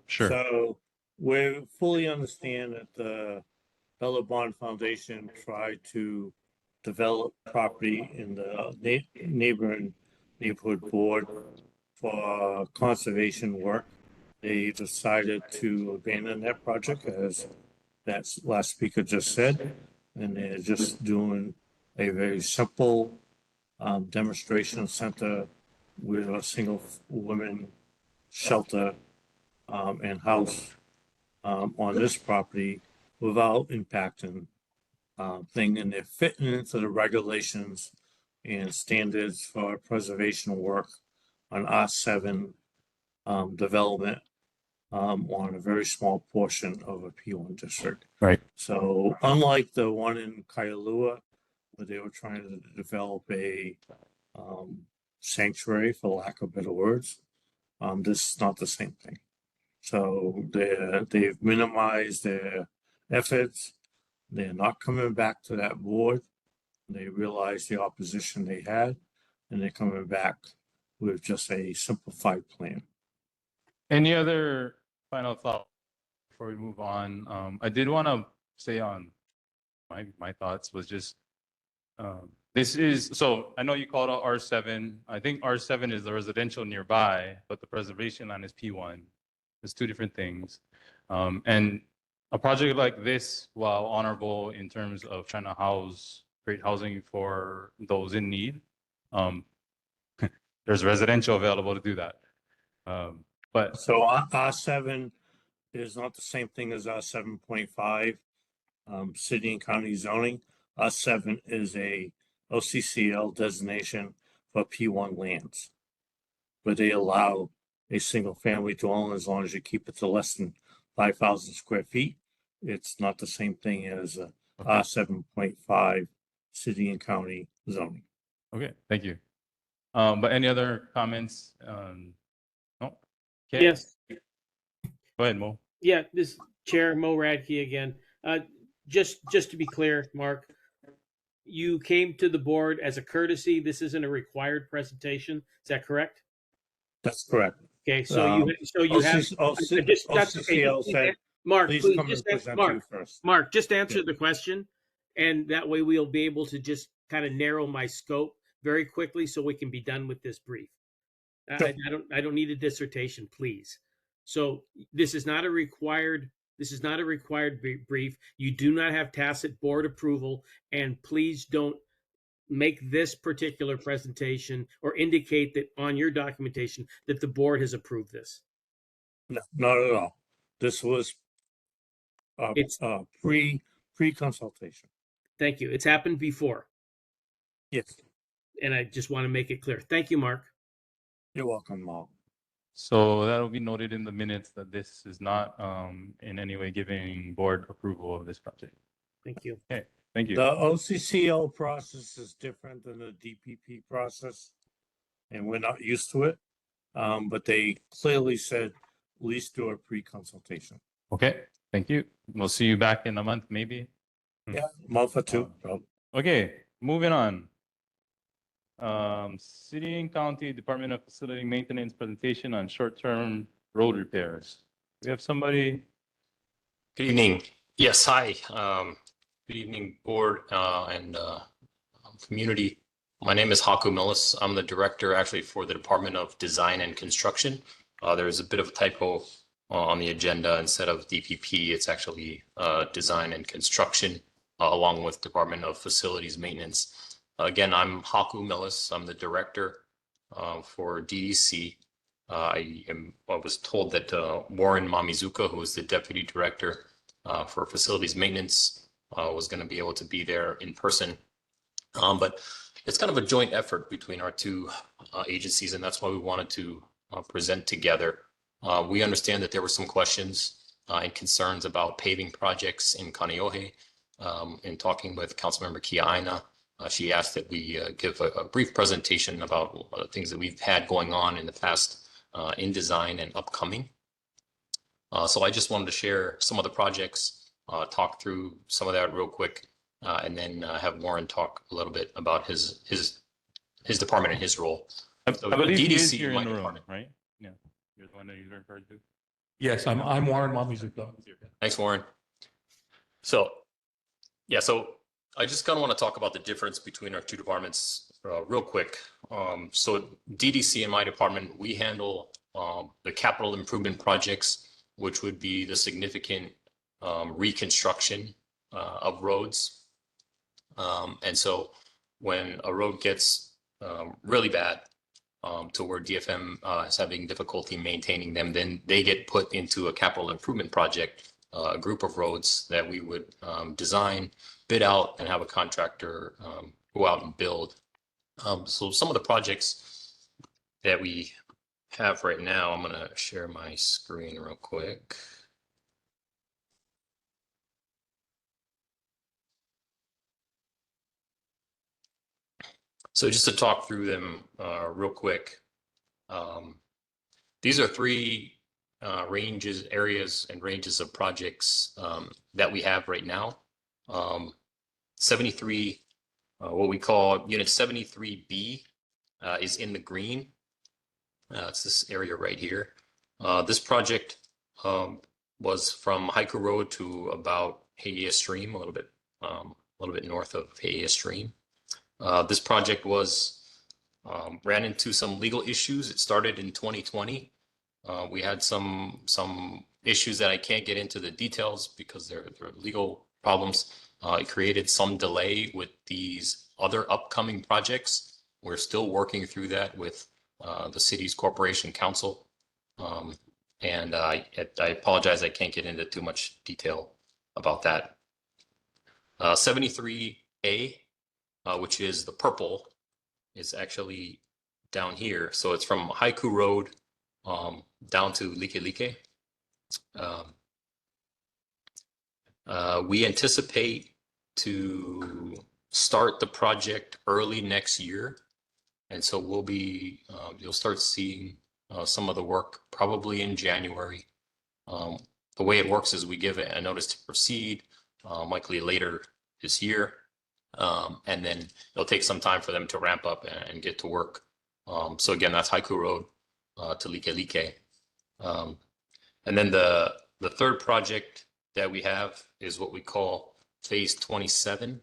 Sure. So we fully understand that the Bella Bond Foundation tried to develop property in the neighboring neighborhood board for conservation work. They decided to abandon that project, as that last speaker just said, and they're just doing a very simple demonstration center with a single women shelter and house on this property without impacting thing, and they're fitting into the regulations and standards for preservation work on R7 development on a very small portion of a P1 district. Right. So unlike the one in Kailua, where they were trying to develop a sanctuary, for lack of better words, this is not the same thing. So they've minimized their efforts. They're not coming back to that board. They realized the opposition they had, and they're coming back with just a simplified plan. Any other final thought before we move on? I did want to say on my thoughts was just this is, so I know you called out R7. I think R7 is the residential nearby, but the preservation land is P1. It's two different things. And a project like this, while honorable in terms of trying to create housing for those in need, there's residential available to do that. But so R7 is not the same thing as R7.5 city and county zoning. R7 is a OCCL designation for P1 lands, where they allow a single family dwelling as long as you keep it to less than 5,000 square feet. It's not the same thing as R7.5 city and county zoning. okay, thank you. But any other comments? No? Okay. Yes. Go ahead, Mo. Yeah, this Chair Mo Radke again. Just to be clear, Mark, you came to the board as a courtesy. This isn't a required presentation. Is that correct? That's correct. Okay, so you have OCCL said, Mark, please come and present to you first. Mark, just answer the question, and that way we'll be able to just kind of narrow my scope very quickly so we can be done with this brief. I don't need a dissertation, please. So this is not a required brief. You do not have tacit board approval, and please don't make this particular presentation or indicate that on your documentation that the board has approved this. No, not at all. This was pre-consultation. Thank you. It's happened before. Yes, And I just want to make it clear. Thank you, Mark. you're welcome, Mal. So that'll be noted in the minutes that this is not in any way giving board approval of this project. Thank you. Okay, thank you. The OCCO process is different than the DPP process, and we're not used to it. But they clearly said, at least do a pre-consultation. Okay, thank you. We'll see you back in a month, maybe. Yeah, month or two, probably. Okay, moving on. City and County Department of Facility Maintenance presentation on short-term road repairs. We have somebody. Good evening. Yes, hi. Good evening, board and community. My name is Haku Millis. I'm the director actually for the Department of Design and Construction. There's a bit of a typo on the agenda. Instead of DPP, it's actually Design and Construction along with Department of Facilities Maintenance. Again, I'm Haku Millis. I'm the director for DDC. I was told that Warren Mamizuka, who is the deputy director for facilities maintenance, was going to be able to be there in person. But it's kind of a joint effort between our two agencies, and that's why we wanted to present together. We understand that there were some questions and concerns about paving projects in Kāneʻohe. In talking with Councilmember Kia Aina, she asked that we give a brief presentation about the things that we've had going on in the past in design and upcoming. So I just wanted to share some of the projects, talk through some of that real quick, and then have Warren talk a little bit about his department and his role. I So believe he is DDC, here my in the room, department. right? Yeah, you're the one that you referred to. Yes, I'm Warren Mamizuka. Thanks, Warren. So, yeah, so I just kind of want to talk about the difference between our two departments real quick. So DDC and my department, we handle the capital improvement projects, which would be the significant reconstruction of roads. And so when a road gets really bad to where DFM is having difficulty maintaining them, then they get put into a capital improvement project, a group of roads that we would design, bid out, and have a contractor go out and build. So some of the projects that we have right now, I'm going to share my screen real quick. So just to talk through them real quick, these are three areas and ranges of projects that we have right now. 73, what we call Unit 73B is in the green. It's this area right here. This project was from Haiku Road to about Heiea Stream, a little bit north of Heiea Stream. This project ran into some legal issues. It started in 2020. We had some issues that I can't get into the details because they're legal problems. It created some delay with these other upcoming projects. We're still working through that with the city's corporation council. And I apologize, I can't get into too much detail about that. 73A, which is the purple, is actually down here. So it's from Haiku Road down to Likelike. We anticipate to start the project early next year. And so you'll start seeing some of the work probably in January. The way it works is we give a notice to proceed, likely later this year. And then it'll take some time for them to ramp up and get to work. So again, that's Haiku Road to Likelike. And then the third project that we have is what we call Phase 27.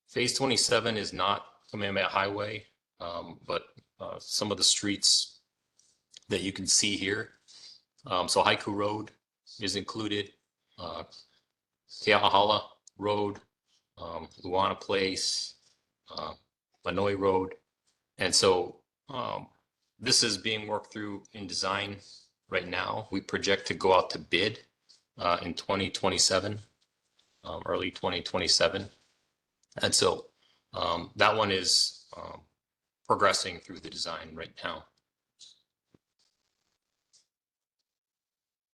Phase 27 is not Kamehameha Highway, but some of the streets that you can see here. So Haiku Road is included, Keahahala Road, Luana Place, Lanoi Road. And so this is being worked through in design right now. We project to go out to bid in 2027, early 2027. And so That one is progressing through the design right now.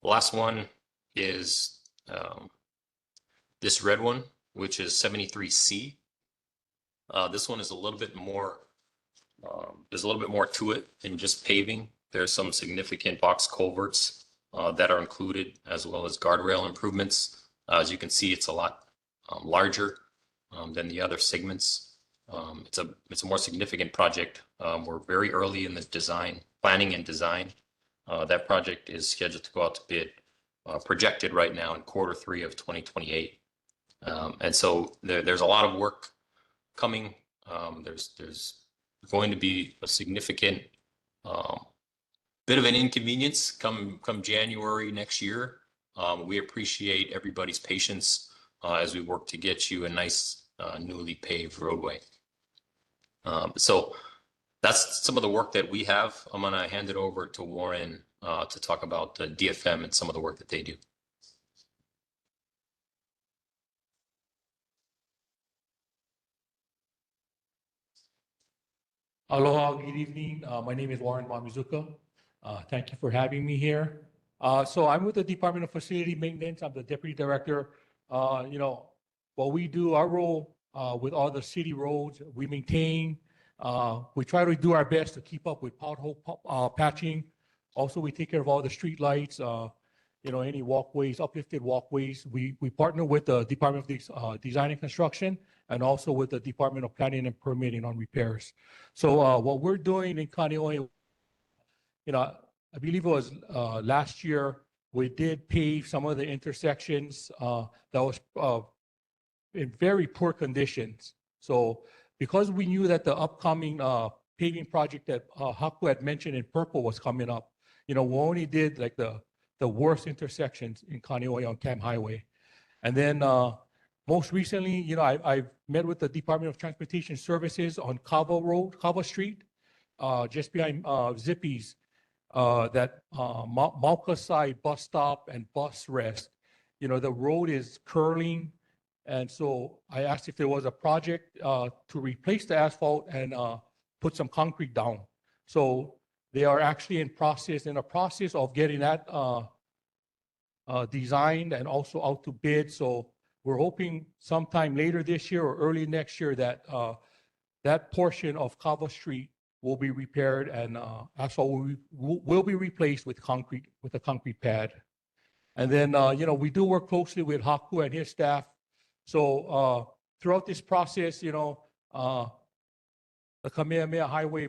The last one is this red one, which is 73C. This one is a little bit more, there's a little bit more to it than just paving. There's some significant box culverts that are included, as well as guardrail improvements. As you can see, it's a lot larger than the other segments. It's a more significant project. We're very early in the design, planning and design. That project is scheduled to go out to bid, projected right now in Q3 of 2028. And so there's a lot of work coming. There's going to be a significant bit of an inconvenience come January next year. We appreciate everybody's patience as we work to get you a nice newly paved roadway. So that's some of the work that we have. I'm going to hand it over to Warren to talk about the DFM and some of the work that they do. Aloha, good evening. My name is Warren Mamizuka. Thank you for having me here. So I'm with the Department of Facility Maintenance. I'm the Deputy Director. What we do, our role with all the city roads, we maintain, we try to do our best to keep up with pothole patching. Also, we take care of all the street lights, any walkways, uplifted walkways. We partner with the Department of Design and Construction and also with the Department of Planning and Permitting on repairs. So what we're doing in Kāneʻohe, I believe it was last year, we did pave some of the intersections that was in very poor conditions. So because we knew that the upcoming paving project that Haku had mentioned in purple was coming up, we only did like the worst intersections in Kāneʻohe on Kam Highway. And then most recently, I've met with the Department of Transportation Services on Kava Street, just behind Zippy's, that Mauka side bus stop and bus rest. The road is curling. And so I asked if there was a project to replace the asphalt and put some concrete down. So they are actually in a process of getting that designed and also out to bid. So we're hoping sometime later this year or early next year that that portion of Kava Street will be repaired and asphalt will be replaced with a concrete pad. And then, we do work closely with Haku and his staff. So throughout this process, the Kamehameha Highway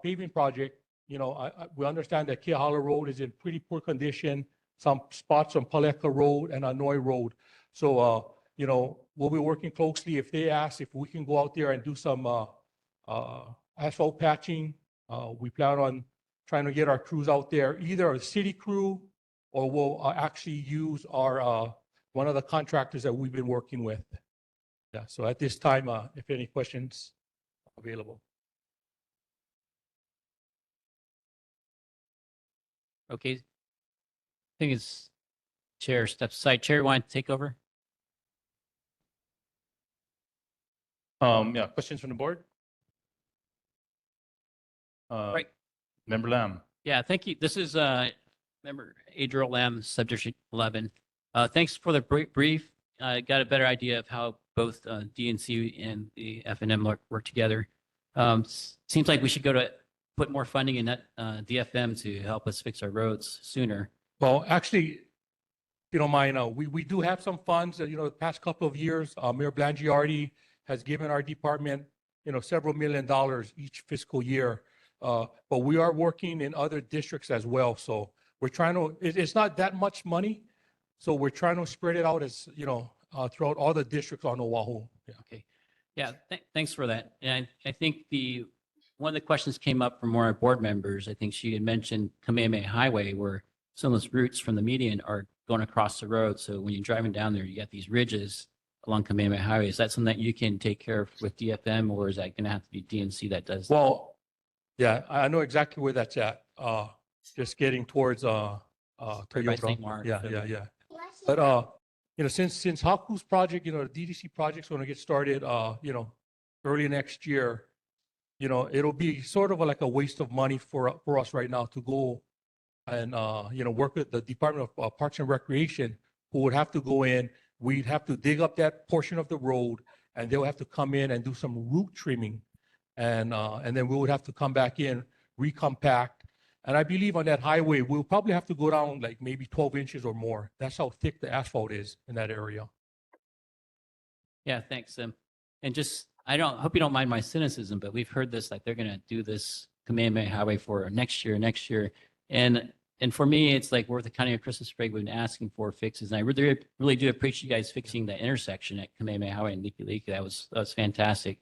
paving project, we understand that Keahala Road is in pretty poor condition. Some spots on Paleka Road and Hanoi Road. So, we'll be working closely. If they ask if we can go out there and do some asphalt patching, we plan on trying to get our crews out there, either a city crew or we'll actually use our one of the contractors that we've been working with. Yeah, so at this time, if any questions available. Okay. I think it's Chair steps aside. Chair, you want to take over? Yeah, questions from the board? Right. Member Lam. Yeah, thank you. This is Member Adriel Lam, Subdistrict 11. Thanks for the brief. I got a better idea of how both DNC and the F&M work together. Seems like we should put more funding in that DFM to help us fix our roads sooner. Well, actually, if you don't mind, we do have some funds. The past couple of years, Mayor Blangiardi has given our department, several $1 million each fiscal year. But we are working in other districts as well. So we're trying to, it's not that much money. So we're trying to spread it out as, throughout all the districts on Oahu. Yeah. Okay. Yeah, thanks for that. And I think one of the questions came up from one of our board members. I think she had mentioned Kamehameha Highway, where some of those routes from the median are going across the road. So when you're driving down there, you got these ridges along Kamehameha Highway. Is that something that you can take care of with DFM, or is that going to have to be DNC that does that? Well, yeah, I know exactly where that's at. Just getting towards Right by St. Mark. Yeah. But since Haku's project, the DDC project's going to get started, early next year, you know, it'll be sort of like a waste of money for us right now to go and, you know, work with the Department of Parks and Recreation, who would have to go in, we'd have to dig up that portion of the road, and they'll have to come in and do some root trimming. And then we would have to come back in, recompact. And I believe on that highway, we'll probably have to go down like maybe 12 inches or more. That's how thick the asphalt is in that area. Yeah, thanks. And just, I hope you don't mind my cynicism, but we've heard this, like they're going to do this Kamehameha Highway for next year. And for me, it's like we're the County of Christmas Parade. We've been asking for fixes. And I really do appreciate you guys fixing the intersection at Kamehameha Highway and Likelike. That was fantastic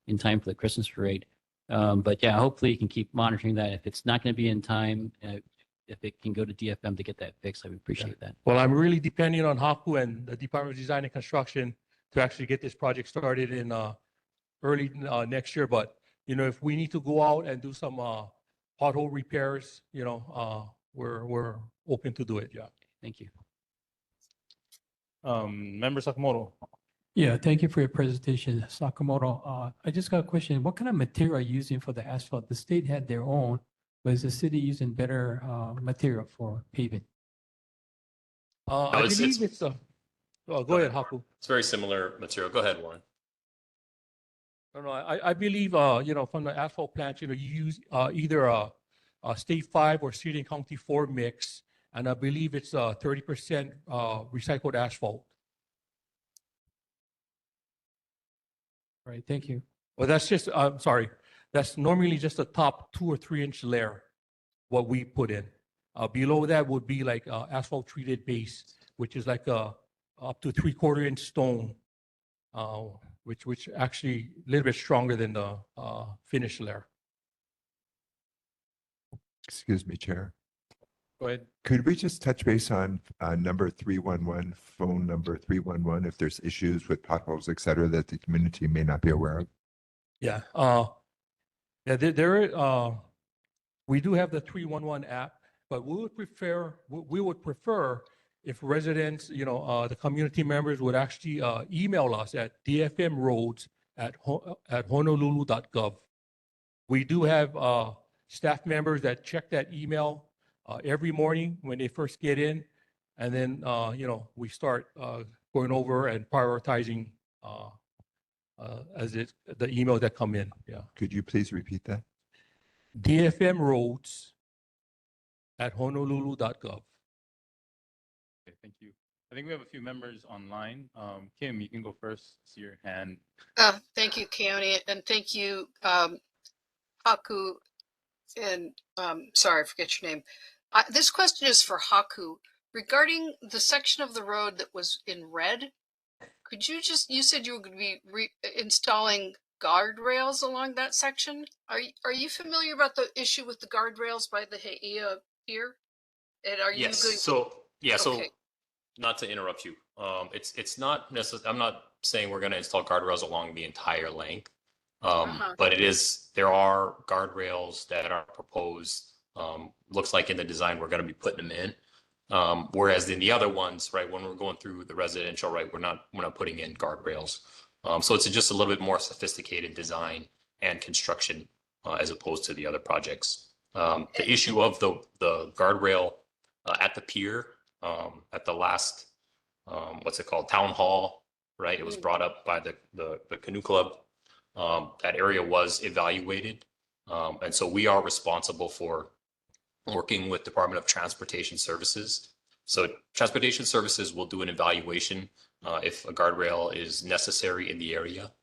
in time for the Christmas Parade. But yeah, hopefully you can keep monitoring that. If it's not going to be in time, if it can go to DFM to get that fixed, I would appreciate that. Well, I'm really depending on Haku and the Department of Design and Construction to actually get this project started in early next year. But, you know, if we need to go out and do some pothole repairs, you know, we're open to do it. Yeah. Thank you. Member Sakamoto. Yeah, thank you for your presentation, Sakamoto. I just got a question. What kind of material are you using for the asphalt? The state had their own, but is the city using better material for paving? I believe it's go ahead, Haku. It's very similar material. Go ahead, Warren. No, I believe, you know, from the asphalt plant, you know, you use either a State 5 or City and County 4 mix, and I believe it's 30% recycled asphalt. Right, thank you. Well, that's just, I'm sorry, that's normally just a top 2 or 3 inch layer, what we put in. Below that would be like asphalt treated base, which is like up to 3/4 inch stone, which actually a little bit stronger than the finish layer. Excuse me, Chair. Go ahead. Could we just touch base on number 311, phone number 311, if there's issues with potholes, et cetera, that the community may not be aware of? Yeah. We do have the 311 app, but we would prefer if residents, you know, the community members would actually email us at dfmroads@honolulu.gov. We do have staff members that check that email every morning when they first get in, and then you know, we start going over and prioritizing the emails that come in. Yeah. Could you please repeat that? dfmroads@honolulu.gov. Okay, thank you. I think we have a few members online. Kim, you can go first. See your hand. Thank you, Keone, and thank you, Haku, and sorry, I forget your name. This question is for Haku. Regarding the section of the road that was in red, could you said you were going to be installing guardrails along that section? Are you familiar about the issue with the guardrails by the Heia Pier? And are you Yes. going? So Okay. not to interrupt you, it's not necessarily. I'm not saying we're going to install guardrails along the entire length, but there are guardrails that are proposed. Looks like in the design we're going to be putting them in. Whereas in the other ones, right, when we're going through the residential, right, we're not putting in guardrails. So it's just a little bit more sophisticated design and construction as opposed to the other projects. The issue of the guardrail at the pier, at the last, what's it called, town hall, right? It was brought up by the canoe club. That area was evaluated, and so we are responsible for working with Department of Transportation Services. So Transportation Services will do an evaluation if a guardrail is necessary in the area.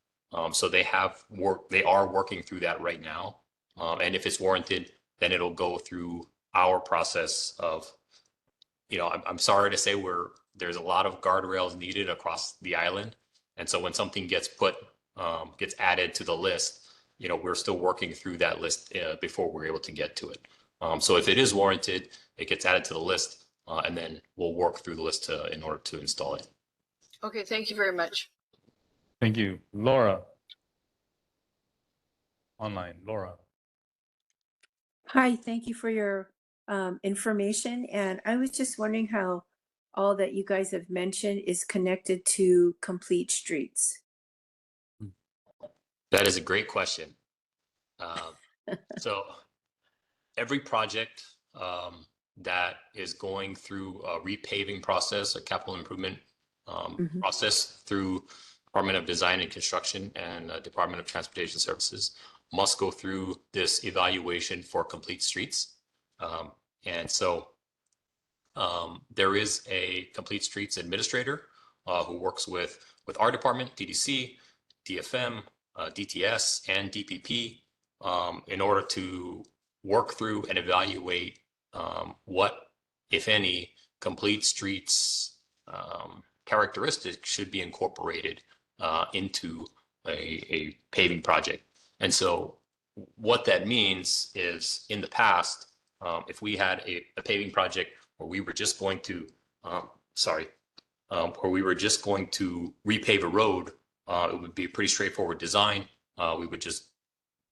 So they are working through that right now. And if it's warranted, then it'll go through our process of, you know, I'm sorry to say there's a lot of guardrails needed across the island. And so when something gets added to the list, you know, we're still working through that list before we're able to get to it. So if it is warranted, it gets added to the list, and then we'll work through the list in order to install it. Okay, thank you very much. Thank you. Laura. Online, Laura. Hi, thank you for your information. And I was just wondering how all that you guys have mentioned is connected to complete streets. That is a great question. So every project that is going through a repaving process, a capital improvement process through Department of Design and Construction and Department of Transportation Services must go through this evaluation for complete streets. And so there is a complete streets administrator who works with our department, DDC, DFM, DTS, and DPP in order to work through and evaluate what, if any, complete streets characteristics should be incorporated into a paving project. And so what that means is in the past, if we had a paving project where we were just going to, where we were just going to repave a road, it would be a pretty straightforward design. We would just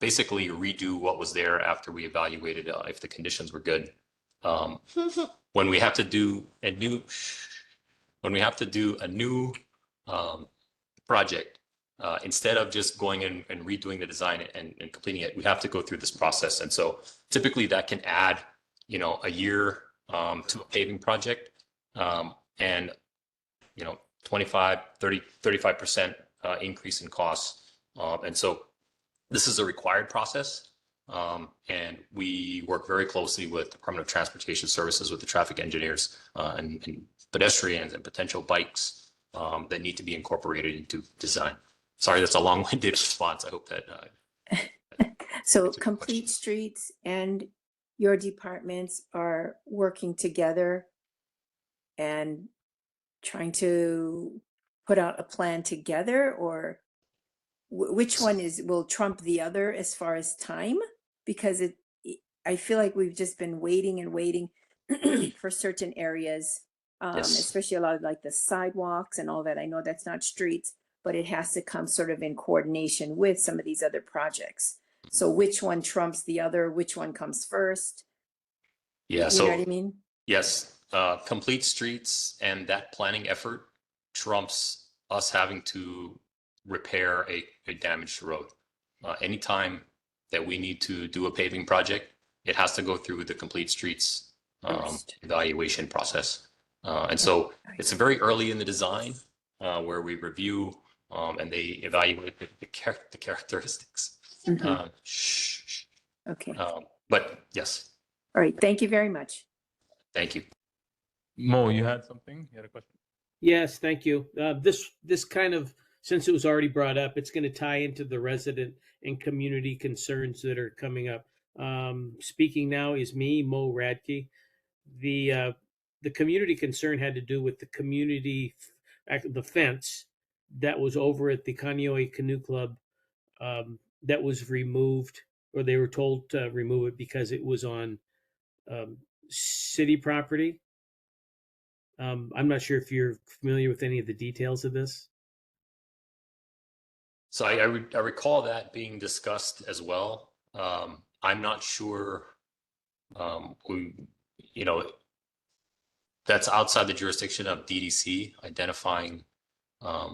basically redo what was there after we evaluated if the conditions were good. When we have to do a new, project, instead of just going in and redoing the design and completing it, we have to go through this process. And so typically that can add, a year to a paving project, and 25, 30, 35% increase in costs. And so this is a required process. And we work very closely with the Department of Transportation Services, with the traffic engineers and pedestrians and potential bikes that need to be incorporated into design. Sorry, that's a long-winded response. I hope that. So complete streets and your departments are working together and trying to put out a plan together, or which one will trump the other as far as time? Because I feel like we've just been waiting and waiting for certain areas, especially a lot of like the sidewalks and all that. I know that's not streets, but it has to come sort of in coordination with some of these other projects. So which one trumps the other? Which one comes first? Yeah. You know what I mean? Yes. Complete streets and that planning effort trumps us having to repair a damaged road. Anytime that we need to do a paving project, it has to go through the complete streets evaluation process. And so it's very early in the design where we review and they evaluate the characteristics. Okay. But yes. All right. Thank you very much. Thank you. Mo, you had something? You had a question? Yes, thank you. This kind of, since it was already brought up, it's going to tie into the resident and community concerns that are coming up. Speaking now is me, Mo Radke. The community concern had to do with the the fence that was over at the Kāneʻohe Canoe Club that was removed, or they were told to remove it because it was on city property. I'm not sure if you're familiar with any of the details of this. So I recall that being discussed as well. I'm not sure that's outside the jurisdiction of DDC identifying a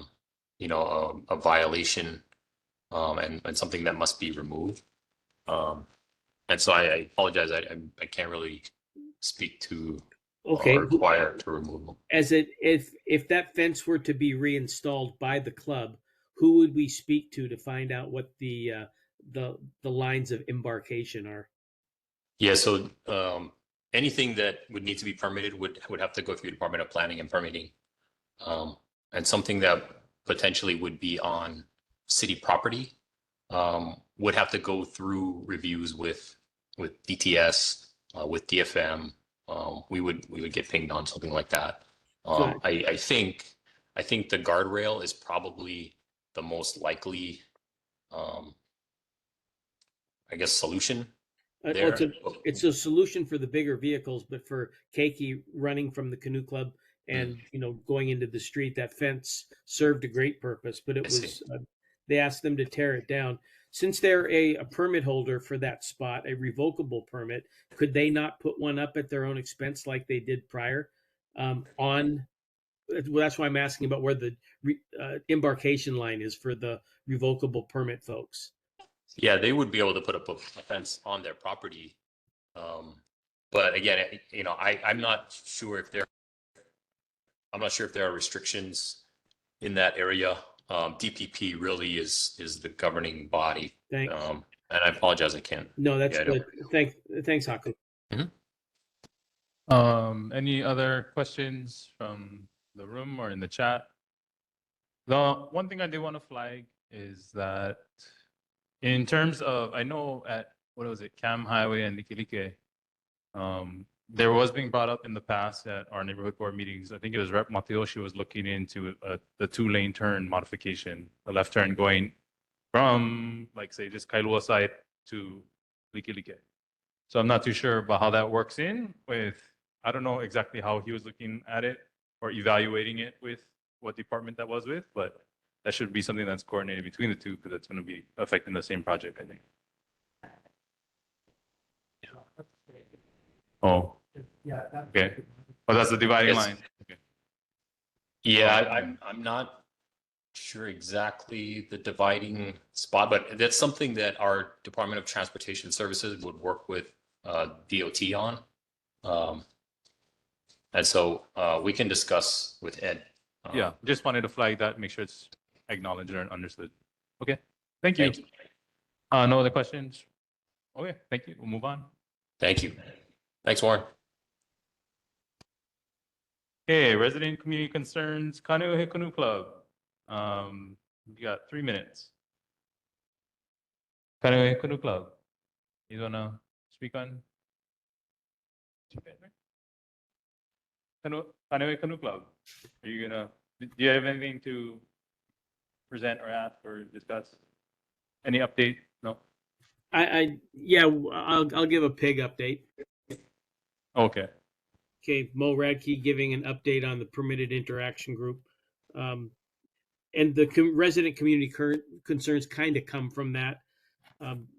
violation and something that must be removed. And so I apologize, I can't really speak to or require to removal. If that fence were to be reinstalled by the club, who would we speak to find out what the lines of embarkation are? Yeah, so anything that would need to be permitted would have to go through the Department of Planning and Permitting, and something that potentially would be on city property would have to go through reviews with DTS, with DFM. We would get pinged on something like that. I think the guardrail is probably the most likely, solution. There. It's a solution for the bigger vehicles, but for Keiki running from the canoe club and going into the street, that fence served a great purpose. But it was they asked them to tear it down. Since they're a permit holder for that spot, a revocable permit, could they not put one up at their own expense like they did prior on Well, that's why I'm asking about where the embarkation line is for the revocable permit folks. Yeah, they would be able to put up a fence on their property. But again, I'm not sure if there are restrictions in that area. DPP really is the governing body. Thanks. And I apologize, I can't. No, that's Yeah, I don't- good. Thanks, Haku. Any other questions from the room or in the chat? The one thing I do want to flag is that in terms of, I know at, what was it, Cam Highway and Likilike, there was being brought up in the past at our neighborhood board meetings. I think it was Rep. Matayoshi was looking into the 2-lane turn modification, the left turn going from, like, say, just Kailua side to Likilike. So I'm not too sure about how that works in with, I don't know exactly how he was looking at it or evaluating it with what department that was with, but that should be something that's coordinated between the two because it's going to be affecting the same project, I think. Oh, okay. Oh, that's the dividing Yes. line. Okay. Yeah, I'm not sure exactly the dividing spot, but that's something that our Department of Transportation Services would work with DOT on. And so we can discuss with Ed. Yeah, just wanted to flag that, make sure it's acknowledged and understood. Okay, thank you. Thank you. No other questions? Okay, thank you. We'll move on. Thank you. Thanks, Warren. Okay, resident community concerns, Kāneʻohe Canoe Club. You got 3 minutes. Kāneʻohe Canoe Club. You wanna speak on? Kāneʻohe Canoe Club. Are you gonna? Do you have anything to present or ask or discuss? Any update? No. I'll give a pig update. Okay. Okay, Mo Radke giving an update on the permitted interaction group. And the resident community concerns kind of come from that.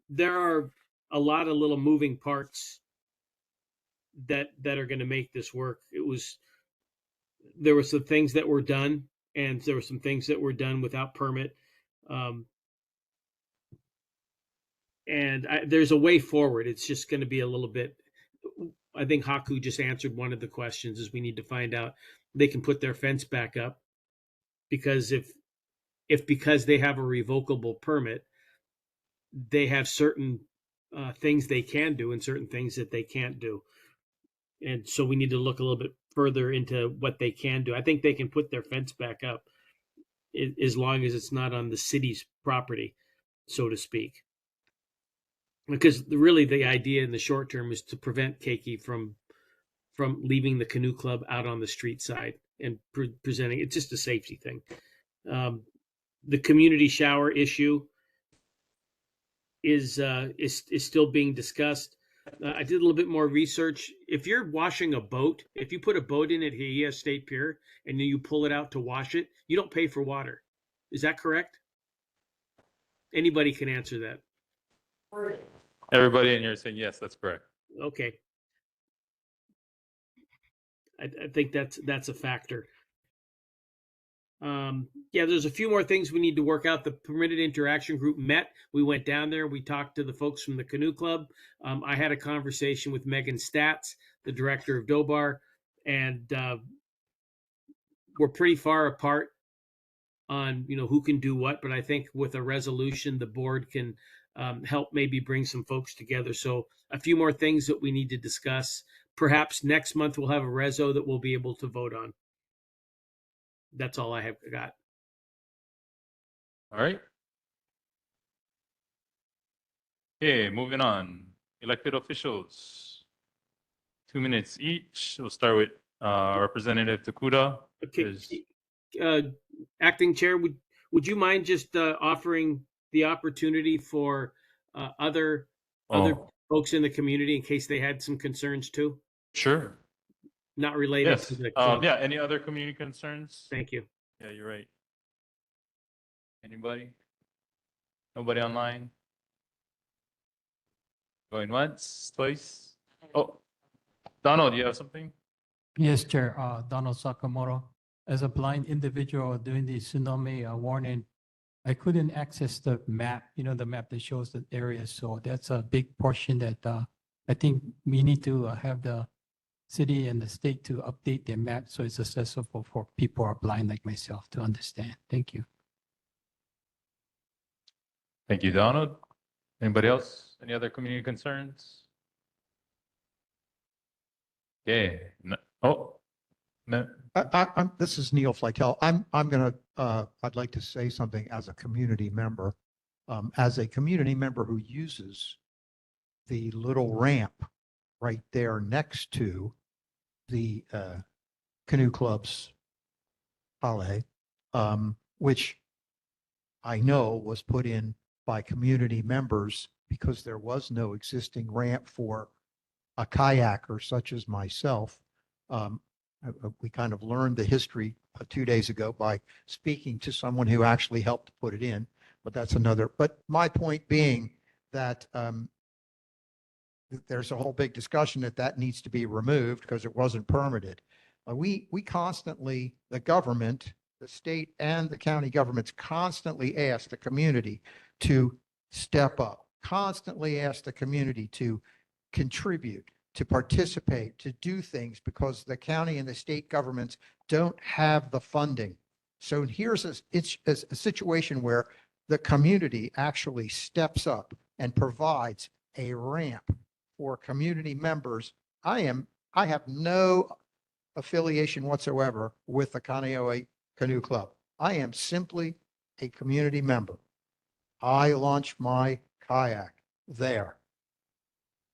There are a lot of little moving parts that are going to make this work. There were some things that were done, and there were some things that were done without permit. There's a way forward. It's just going to be a little bit. I think Haku just answered one of the questions. Is we need to find out they can put their fence back up, because because they have a revocable permit, they have certain things they can do and certain things that they can't do. And so we need to look a little bit further into what they can do. I think they can put their fence back up as long as it's not on the city's property, so to speak. Because really the idea in the short term is to prevent Keiki from leaving the canoe club out on the street side and presenting. It's just a safety thing. The community shower issue is still being discussed. I did a little bit more research. If you're washing a boat, if you put a boat in at Hiea State Pier and then you pull it out to wash it, you don't pay for water. Is that correct? Anybody can answer that. Everybody in here is saying yes, that's correct. Okay. I think that's a factor. There's a few more things we need to work out. The permitted interaction group met. We went down there. We talked to the folks from the canoe club. I had a conversation with Megan Statz, the director of DOBAR, and we're pretty far apart on who can do what. But I think with a resolution, the board can help maybe bring some folks together. So a few more things that we need to discuss. Perhaps next month we'll have a reso that we'll be able to vote on. That's all I have got. All right. Okay, moving on. Elected officials. 2 minutes each. We'll start with Representative Takuda. Okay. Acting Chair, would you mind just offering the opportunity for other folks in the community in case they had some concerns too? Sure. Not related Yes. to the Any other community concerns? Thank you. Yeah, you're right. Anybody? Nobody online? Going once, twice? Oh, Donald, you have something? Yes, Chair. Donald Sakamoto. as a blind individual doing the tsunami warning, I couldn't access the map, the map that shows the area. So that's a big portion that I think we need to have the city and the state to update their map so it's accessible for people who are blind like myself to understand. Thank you. Thank you, Donald. Anybody else? Any other community concerns? Okay. Oh, no. This is Neil Flytel. I'd like to say something as a community member. As a community member who uses the little ramp right there next to the canoe club's Kāneʻohe, which I know was put in by community members because there was no existing ramp for a kayaker such as myself. We kind of learned the history 2 days ago by speaking to someone who actually helped put it in, but that's another. But my point being that there's a whole big discussion that needs to be removed because it wasn't permitted. We constantly, the government, the state and the county governments constantly ask the community to step up, constantly ask the community to contribute, to participate, to do things because the county and the state governments don't have the funding. So here's a situation where the community actually steps up and provides a ramp for community members. I have no affiliation whatsoever with the Kāneʻohe Canoe Club. I am simply a community member. I launch my kayak there.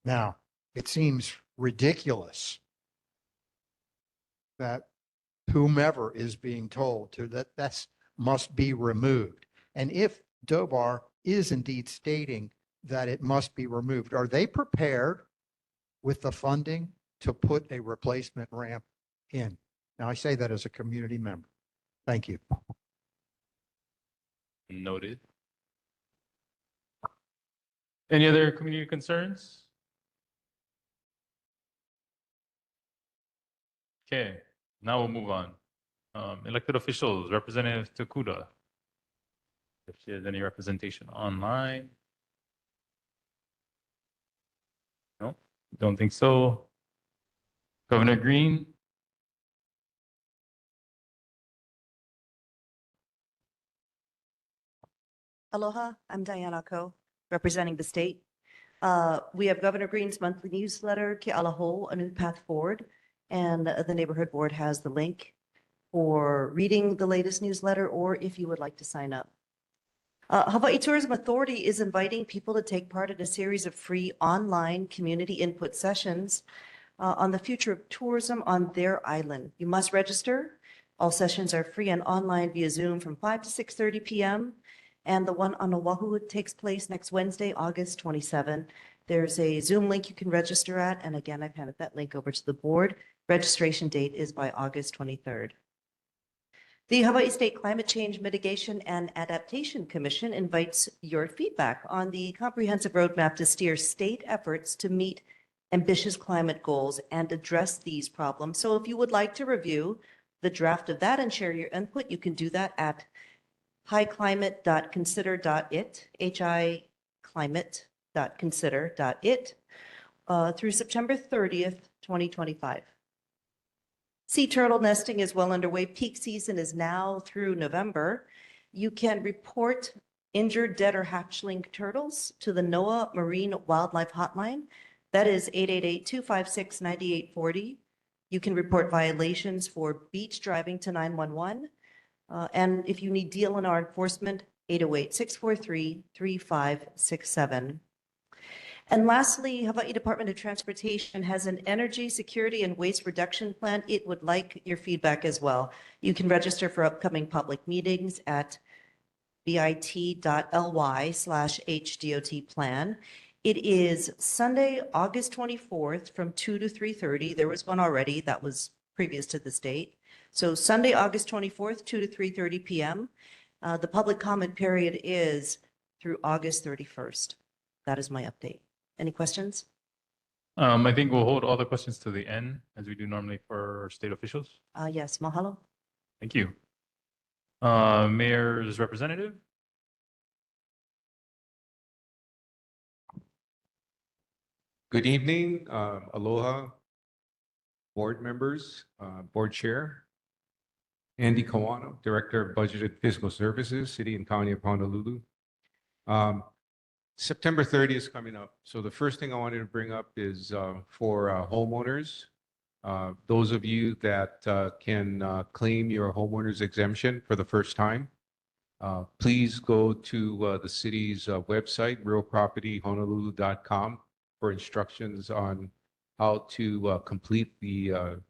Now, it seems ridiculous that whomever is being told that must be removed. And if Dobar is indeed stating that it must be removed, are they prepared with the funding to put a replacement ramp in? Now, I say that as a community member. Thank you. Noted. Any other community concerns? Okay, now we'll move on. Elected officials, Representative Takuda. If she has any representation online. No, don't think so. Governor Green. Aloha, I'm Diana Ko, representing the state. We have Governor Green's monthly newsletter, Ke Alaho, A New Path Forward, and the neighborhood board has the link for reading the latest newsletter or if you would like to sign up. Hawaii Tourism Authority is inviting people to take part in a series of free online community input sessions on the future of tourism on their island. You must register. All sessions are free and online via Zoom from 5 to 6:30 p.m. And the one on Oahu takes place next Wednesday, August 27. There's a Zoom link you can register at. And again, I've handed that link over to the board. Registration date is by August 23rd. The Hawaii State Climate Change Mitigation and Adaptation Commission invites your feedback on the comprehensive roadmap to steer state efforts to meet ambitious climate goals and address these problems. So if you would like to review the draft of that and share your input, you can do that at highclimate.consider.it, hiclimate.consider.it, through September 30th, 2025. Sea turtle nesting is well underway. Peak season is now through November. You can report injured, dead, or hatchling turtles to the NOAA Marine Wildlife Hotline. That is 888-256-9840. You can report violations for beach driving to 911. And if you need DLNR enforcement, 808-643-3567. And lastly, Hawaii Department of Transportation has an energy security and waste reduction plan. It would like your feedback as well. You can register for upcoming public meetings at bit.ly/HDOT plan. It is Sunday, August 24th from 2 to 3:30. There was one already that was previous to this date. So Sunday, August 24th, 2 to 3:30 p.m. The public comment period is through August 31st. That is my update. Any questions? I think we'll hold all the questions to the end as we do normally for state officials. Yes, mahalo. Thank you. Mayor's representative. Good evening, aloha, board members, board chair. Andy Kawano, Director of Budget and Fiscal Services, City and County of Honolulu. September 30th is coming up. So the first thing I wanted to bring up is for homeowners, those of you that can claim your homeowner's exemption for the first time, please go to the city's website, realpropertyhonolulu.com, for instructions on how to complete the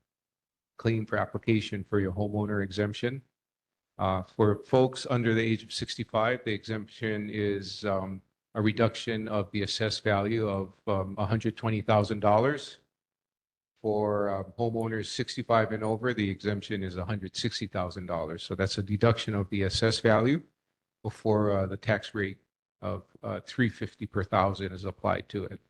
claim for application for your homeowner exemption. For folks under the age of 65, the exemption is a reduction of the assessed value of $120,000. For homeowners 65 and over, the exemption is $160,000. So that's a deduction of the assessed value before the tax rate of $350 per thousand is applied to it.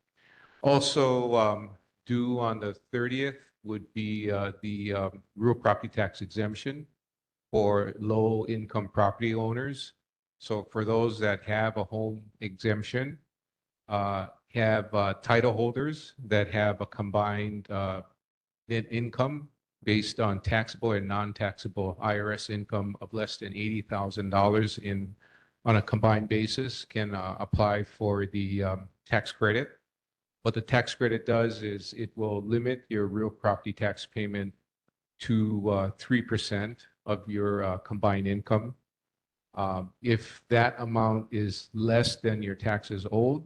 Also due on the 30th would be the real property tax exemption for low income property owners. So for those that have a home exemption, have title holders that have a combined net income based on taxable and non-taxable IRS income of less than $80,000 on a combined basis can apply for the tax credit. What the tax credit does is it will limit your real property tax payment to 3% of your combined income. If that amount is less than your taxes owed,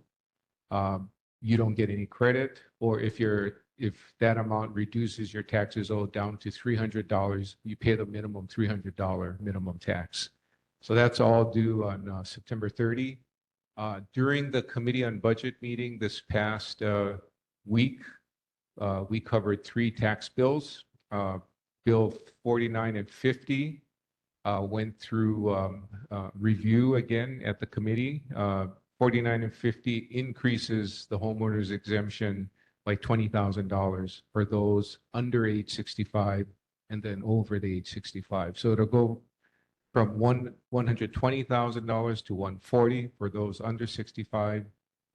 you don't get any credit. Or if that amount reduces your taxes owed down to $300, you pay the minimum $300 minimum tax. So that's all due on September 30. During the Committee on Budget meeting this past week, we covered 3 tax bills. Bill 49 and 50 went through review again at the committee. 49 and 50 increases the homeowner's exemption by $20,000 for those under age 65 and then over the age 65. So it'll go from $120,000 to $140,000 for those under 65,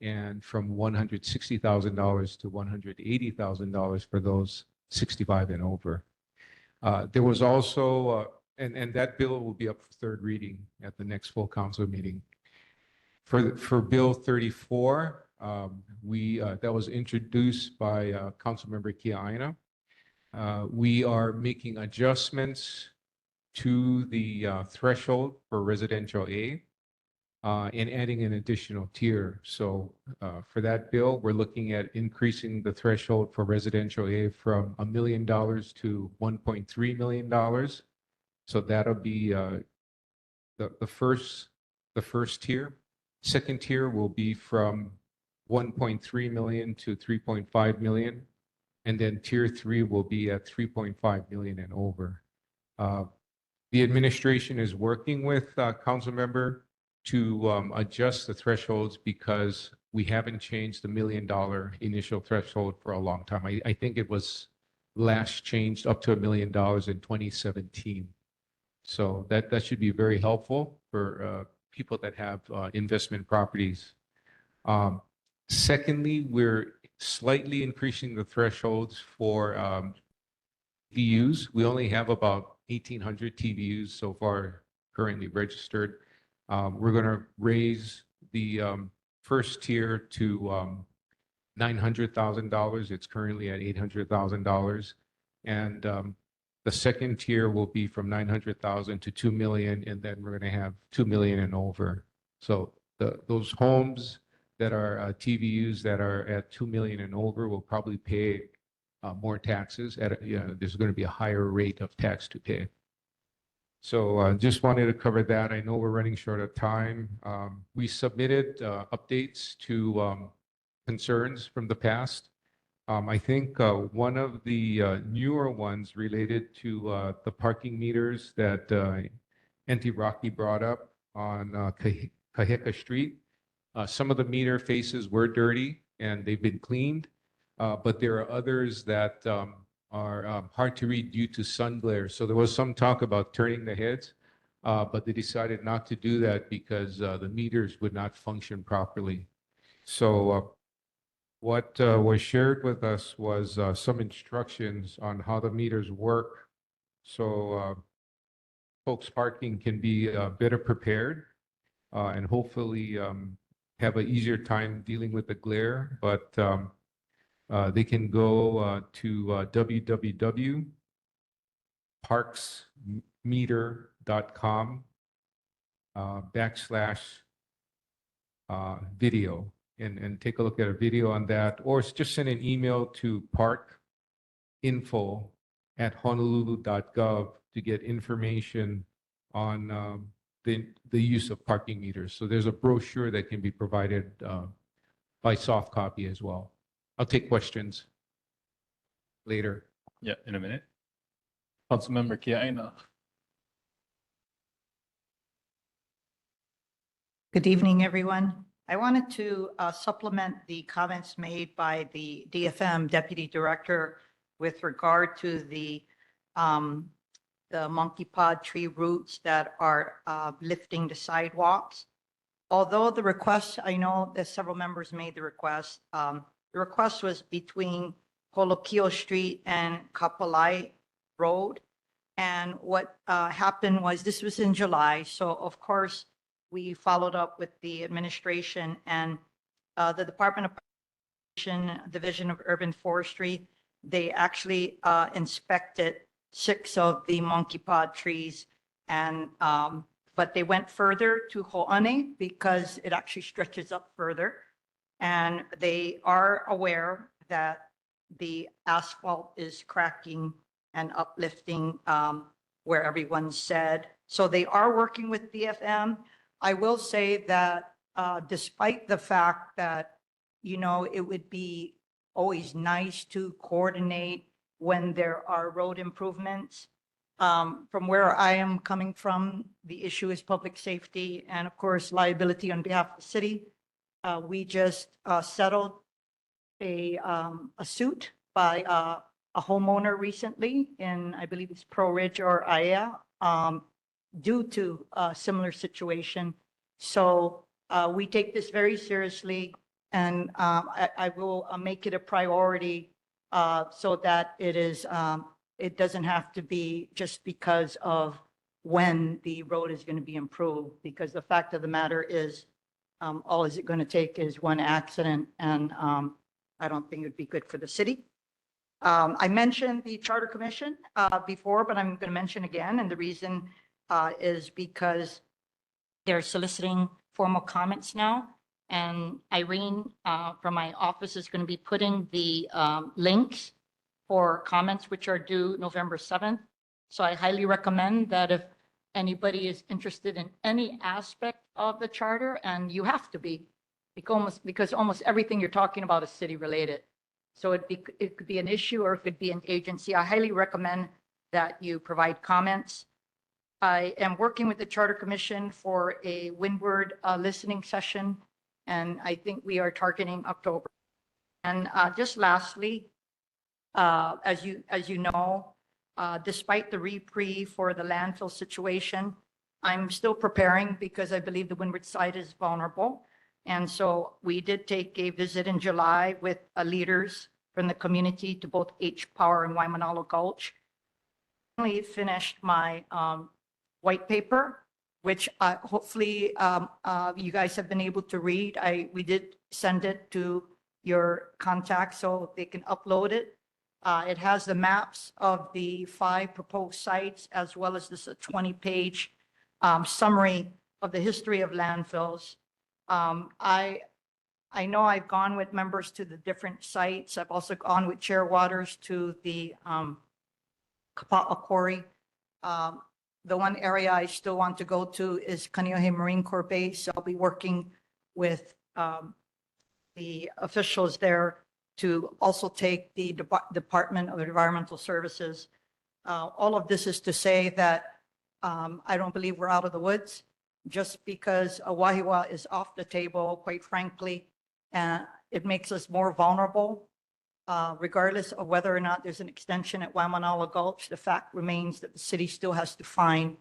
and from $160,000 to $180,000 for those 65 and over. There was also, and that bill will be up for third reading at the next full council meeting. For Bill 34, that was introduced by Councilmember Kiaina. We are making adjustments to the threshold for residential A and adding an additional tier. So for that bill, we're looking at increasing the threshold for residential A from $1 million to $1.3 million. So that'll be the first tier. Second tier will be from 1.3 million to 3.5 million. And then tier 3 will be at 3.5 million and over. The administration is working with council member to adjust the thresholds because we haven't changed the $1 million initial threshold for a long time. I think it was last changed up to $1 million in 2017. So that should be very helpful for people that have investment properties. Secondly, we're slightly increasing the thresholds for TVUs. We only have about 1,800 TVUs so far currently registered. We're going to raise the first tier to $900,000. It's currently at $800,000. And the second tier will be from $900,000 to $2 million, and then we're going to have $2 million and over. So those homes that are TVUs that are at $2 million and over will probably pay more taxes. There's going to be a higher rate of tax to pay. So just wanted to cover that. I know we're running short of time. We submitted updates to concerns from the past. I think one of the newer ones related to the parking meters that Auntie Rocky brought up on Kaheka Street. Some of the meter faces were dirty and they've been cleaned, but there are others that are hard to read due to sun glare. So there was some talk about turning the heads, but they decided not to do that because the meters would not function properly. So what was shared with us was some instructions on how the meters work. So folks parking can be better prepared and hopefully have an easier time dealing with the glare. But they can go to www.parksmeter.com /video and take a look at a video on that, or just send an email to parkinfo@honolulu.gov to get information on the use of parking meters. So there's a brochure that can be provided by soft copy as well. I'll take questions later. Yeah, in a minute. Councilmember Kiaina. Good evening, everyone. I wanted to supplement the comments made by the DFM Deputy Director with regard to the monkey pod tree roots that are lifting the sidewalks. Although the request, I know that several members made the request was between Kolokio Street and Kapolai Road. And what happened was, this was in July, so of course, we followed up with the administration and the Department of Division of Urban Forestry. They actually inspected 6 of the monkey pod trees, and but they went further to Ho'ane because it actually stretches up further. And they are aware that the asphalt is cracking and uplifting where everyone said. So they are working with DFM. I will say that despite the fact that, you know, it would be always nice to coordinate when there are road improvements. From where I am coming from, the issue is public safety and of course liability on behalf of the city. We just settled a suit by a homeowner recently in, I believe it's Pro Ridge or Aya, due to a similar situation. So we take this very seriously, and I will make it a priority so that it is, it doesn't have to be just because of when the road is going to be improved, because the fact of the matter is, all is it going to take is one accident, and I don't think it would be good for the city. I mentioned the Charter Commission before, but I'm going to mention again, and the reason is because they're soliciting formal comments now, and Irene from my office is going to be putting the links for comments which are due November 7th. So I highly recommend that if anybody is interested in any aspect of the charter, and you have to be, because almost everything you're talking about is city related. So it could be an issue or it could be an agency. I highly recommend that you provide comments. I am working with the Charter Commission for a Windward listening session, and I think we are targeting October. And just lastly, as you know, despite the reprieve for the landfill situation, I'm still preparing because I believe the Windward site is vulnerable. And so we did take a visit in July with leaders from the community to both H Power and Waimanalo Gulch. I finished my white paper, which hopefully you guys have been able to read. We did send it to your contacts so they can upload it. It has the maps of the 5 proposed sites, as well as this 20-page summary of the history of landfills. I know I've gone with members to the different sites. I've also gone with Chair Waters to the Kapa'a Quarry. The one area I still want to go to is Kāneʻohe Marine Corps Base. I'll be working with the officials there to also take the Department of Environmental Services. All of this is to say that I don't believe we're out of the woods. Just because a wahiwa is off the table, quite frankly, it makes us more vulnerable. regardless of whether or not there's an extension at Waimanalo Gulch, the fact remains that the city still has to find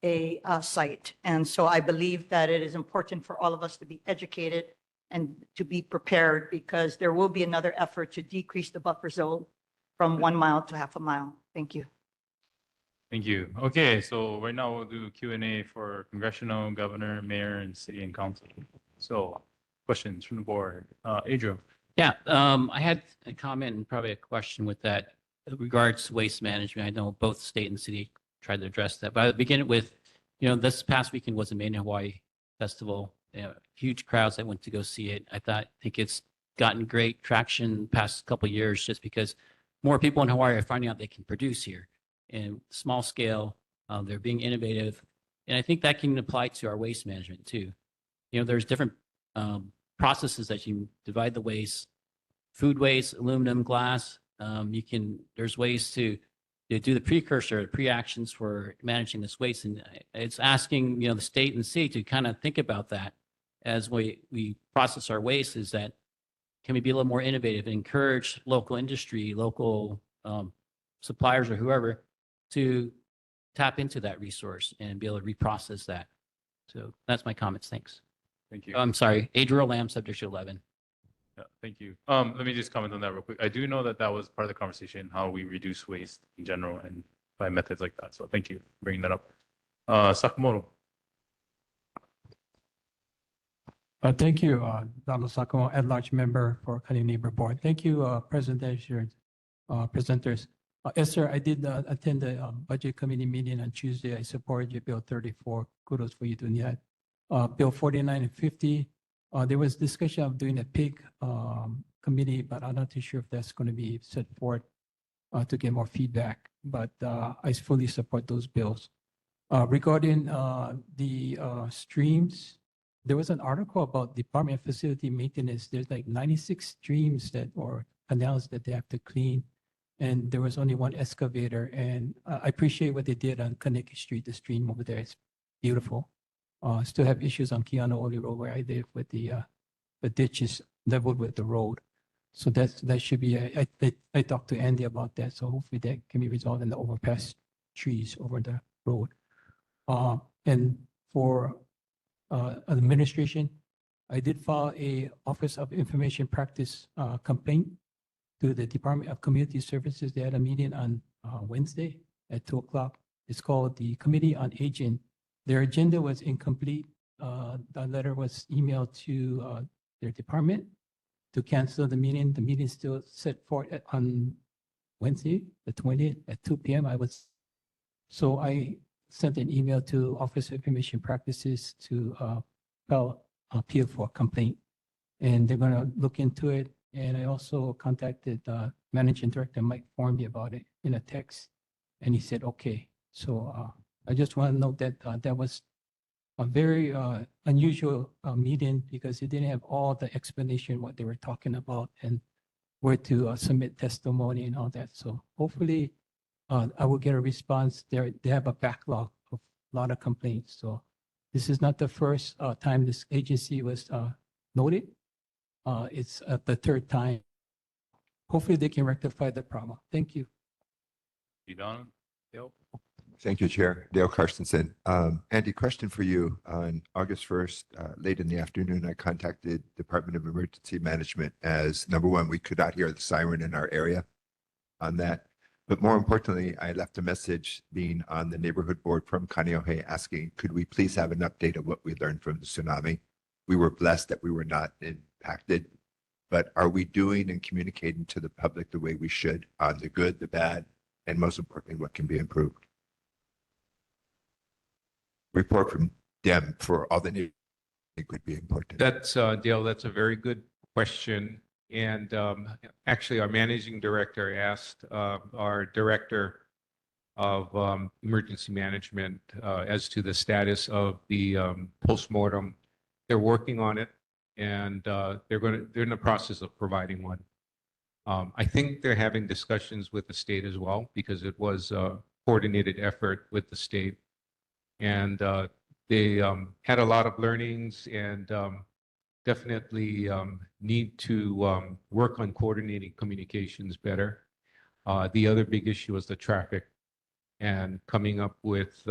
a site. And so I believe that it is important for all of us to be educated and to be prepared because there will be another effort to decrease the buffer zone from 1 mile to half a mile. Thank you. Thank you. Okay, so right now we'll do Q&A for congressional, governor, mayor, and city and council. So questions from the board. Adriel. Yeah, I had a comment and probably a question with that regards to waste management. I know both state and city tried to address that, but I'll begin with, this past weekend was the Made in Hawaii Festival. Huge crowds that went to go see it. Think it's gotten great traction the past couple of years just because more people in Hawaii are finding out they can produce here in small scale. They're being innovative. And I think that can apply to our waste management too. There's different processes that you divide the waste, food waste, aluminum, glass. There's ways to do the precursor, the pre-actions for managing this waste. And it's asking, the state and city to kind of think about that as we process our waste, is that can we be a little more innovative and encourage local industry, local suppliers or whoever to tap into that resource and be able to reprocess that. So that's my comments. Thanks. Thank you. I'm sorry, Adriel Lamb, Subject 11. Yeah, thank you. Let me just comment on that real quick. I do know that that was part of the conversation, how we reduce waste in general and by methods like that. So thank you for bringing that up. Sakamoto. Thank you, Donald Sakamoto, at-large member for Kāneʻohe Neighbor Board. Thank you, presenters. Esther, I did attend the budget committee meeting on Tuesday. I supported your bill 34. Kudos for you doing that. Bill 49 and 50. There was discussion of doing a pig committee, but I'm not too sure if that's going to be set forth to get more feedback. But I fully support those bills. Regarding the streams, there was an article about Department of Facility Maintenance. There's like 96 streams or canals that they have to clean. And there was only one excavator. And I appreciate what they did on Kāneʻohe Street, the stream over there. It's beautiful. Still have issues on Kāneʻohe Road where I live with the ditches leveled with the road. So that should be, I talked to Andy about that. So hopefully that can be resolved in the overpass trees over the road. And for administration, I did file a Office of Information Practice complaint to the Department of Community Services. They had a meeting on Wednesday at 2:00. It's called the Committee on Aging. Their agenda was incomplete. The letter was emailed to their department to cancel the meeting. The meeting is still set for on Wednesday, the 20th at 2 p.m. So I sent an email to Office of Information Practices to file appeal for a complaint. And they're going to look into it. And I also contacted Managing Director Mike Formby about it in a text. And he said, okay. So I just want to note that that was a very unusual meeting because they didn't have all the explanation what they were talking about and where to submit testimony and all that. So hopefully I will get a response. They have a backlog of a lot of complaints. So this is not the first time this agency was noted. It's the third time. Hopefully they can rectify the problem. Thank you. Thank you, Chair. Dale Carstensen. Andy, question for you. On August 1st, late in the afternoon, I contacted Department of Emergency Management as number one, we could not hear the siren in our area on that. But more importantly, I left a message being on the neighborhood board from Kāneʻohe asking, could we please have an update of what we learned from the tsunami? We were blessed that we were not impacted, but are we doing and communicating to the public the way we should on the good, the bad, and most importantly, what can be improved? Report from Dem for all the news could be important. That's Dale. That's a very good question. And actually, our managing director asked our director of emergency management as to the status of the postmortem. They're working on it, and they're in the process of providing one. I think they're having discussions with the state as well because it was a coordinated effort with the state. And they had a lot of learnings, and definitely need to work on coordinating communications better. The other big issue is the traffic and coming up with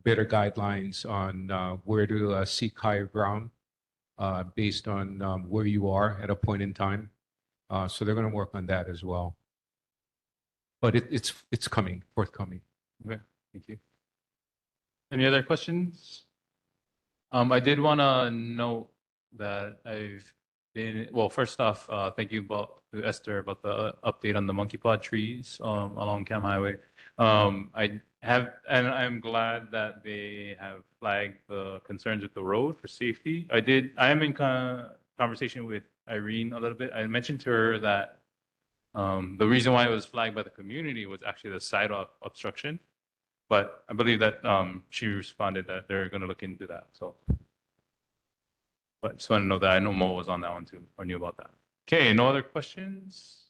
better guidelines on where to seek higher ground based on where you are at a point in time. So they're going to work on that as well. But it's coming, forthcoming. Okay, thank you. Any other questions? I did want to note that I've been, well, first off, thank you to Esther about the update on the monkey pod trees along Cam Highway. I have, and I'm glad that they have flagged the concerns with the road for safety. I am in conversation with Irene a little bit. I mentioned to her that the reason why it was flagged by the community was actually the sidewalk obstruction. But I believe that she responded that they're going to look into that. So, but just want to know that I know Mo was on that one too, or knew about that. Okay, no other questions.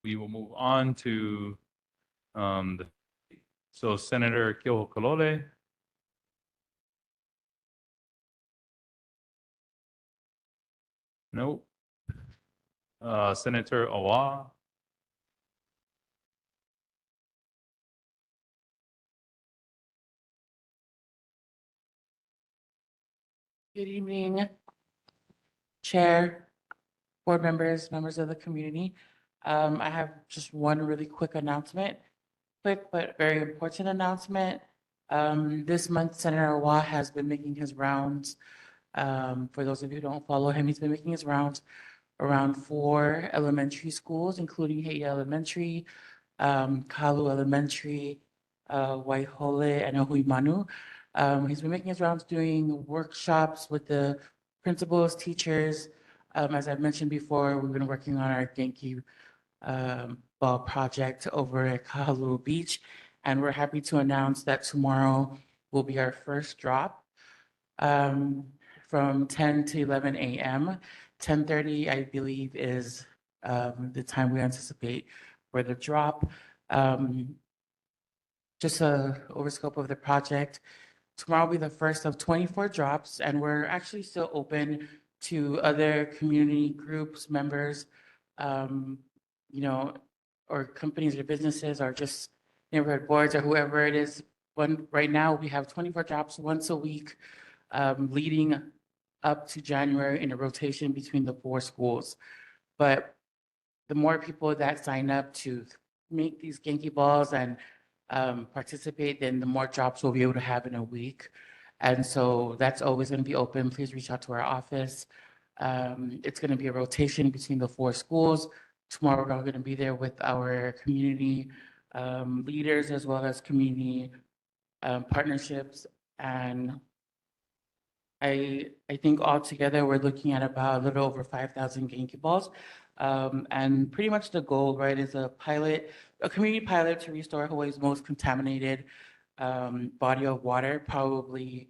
We will move on to so Senator Kāneʻohe. Nope. Senator Awa. Good evening, Chair, board members, members of the community. I have just one really quick announcement, quick but very important announcement. This month, Senator Awa has been making his rounds. For those of you who don't follow him, he's been making his rounds around 4 elementary schools, including Haiti Elementary, Kalu Elementary, Waihole, and Ohuimanu. He's been making his rounds doing workshops with the principals, teachers. As I've mentioned before, we've been working on our Genki ball project over at Kahalua Beach, and we're happy to announce that tomorrow will be our first drop from 10 to 11 a.m. 10:30, I believe, is the time we anticipate for the drop. Just a overscope of the project. Tomorrow will be the first of 24 drops, and we're actually still open to other community groups, members, you know, or companies or businesses, or just neighborhood boards or whoever it is. Right now, we have 24 drops once a week, leading up to January in a rotation between the 4 schools. But the more people that sign up to make these Genki balls and participate, then the more drops we'll be able to have in a week. And so that's always going to be open. Please reach out to our office. It's going to be a rotation between the 4 schools. Tomorrow, we're all going to be there with our community leaders as well as community partnerships. And I think altogether, we're looking at about a little over 5,000 Genki balls. And pretty much the goal, right, is a community pilot to restore Hawaii's most contaminated body of water, probably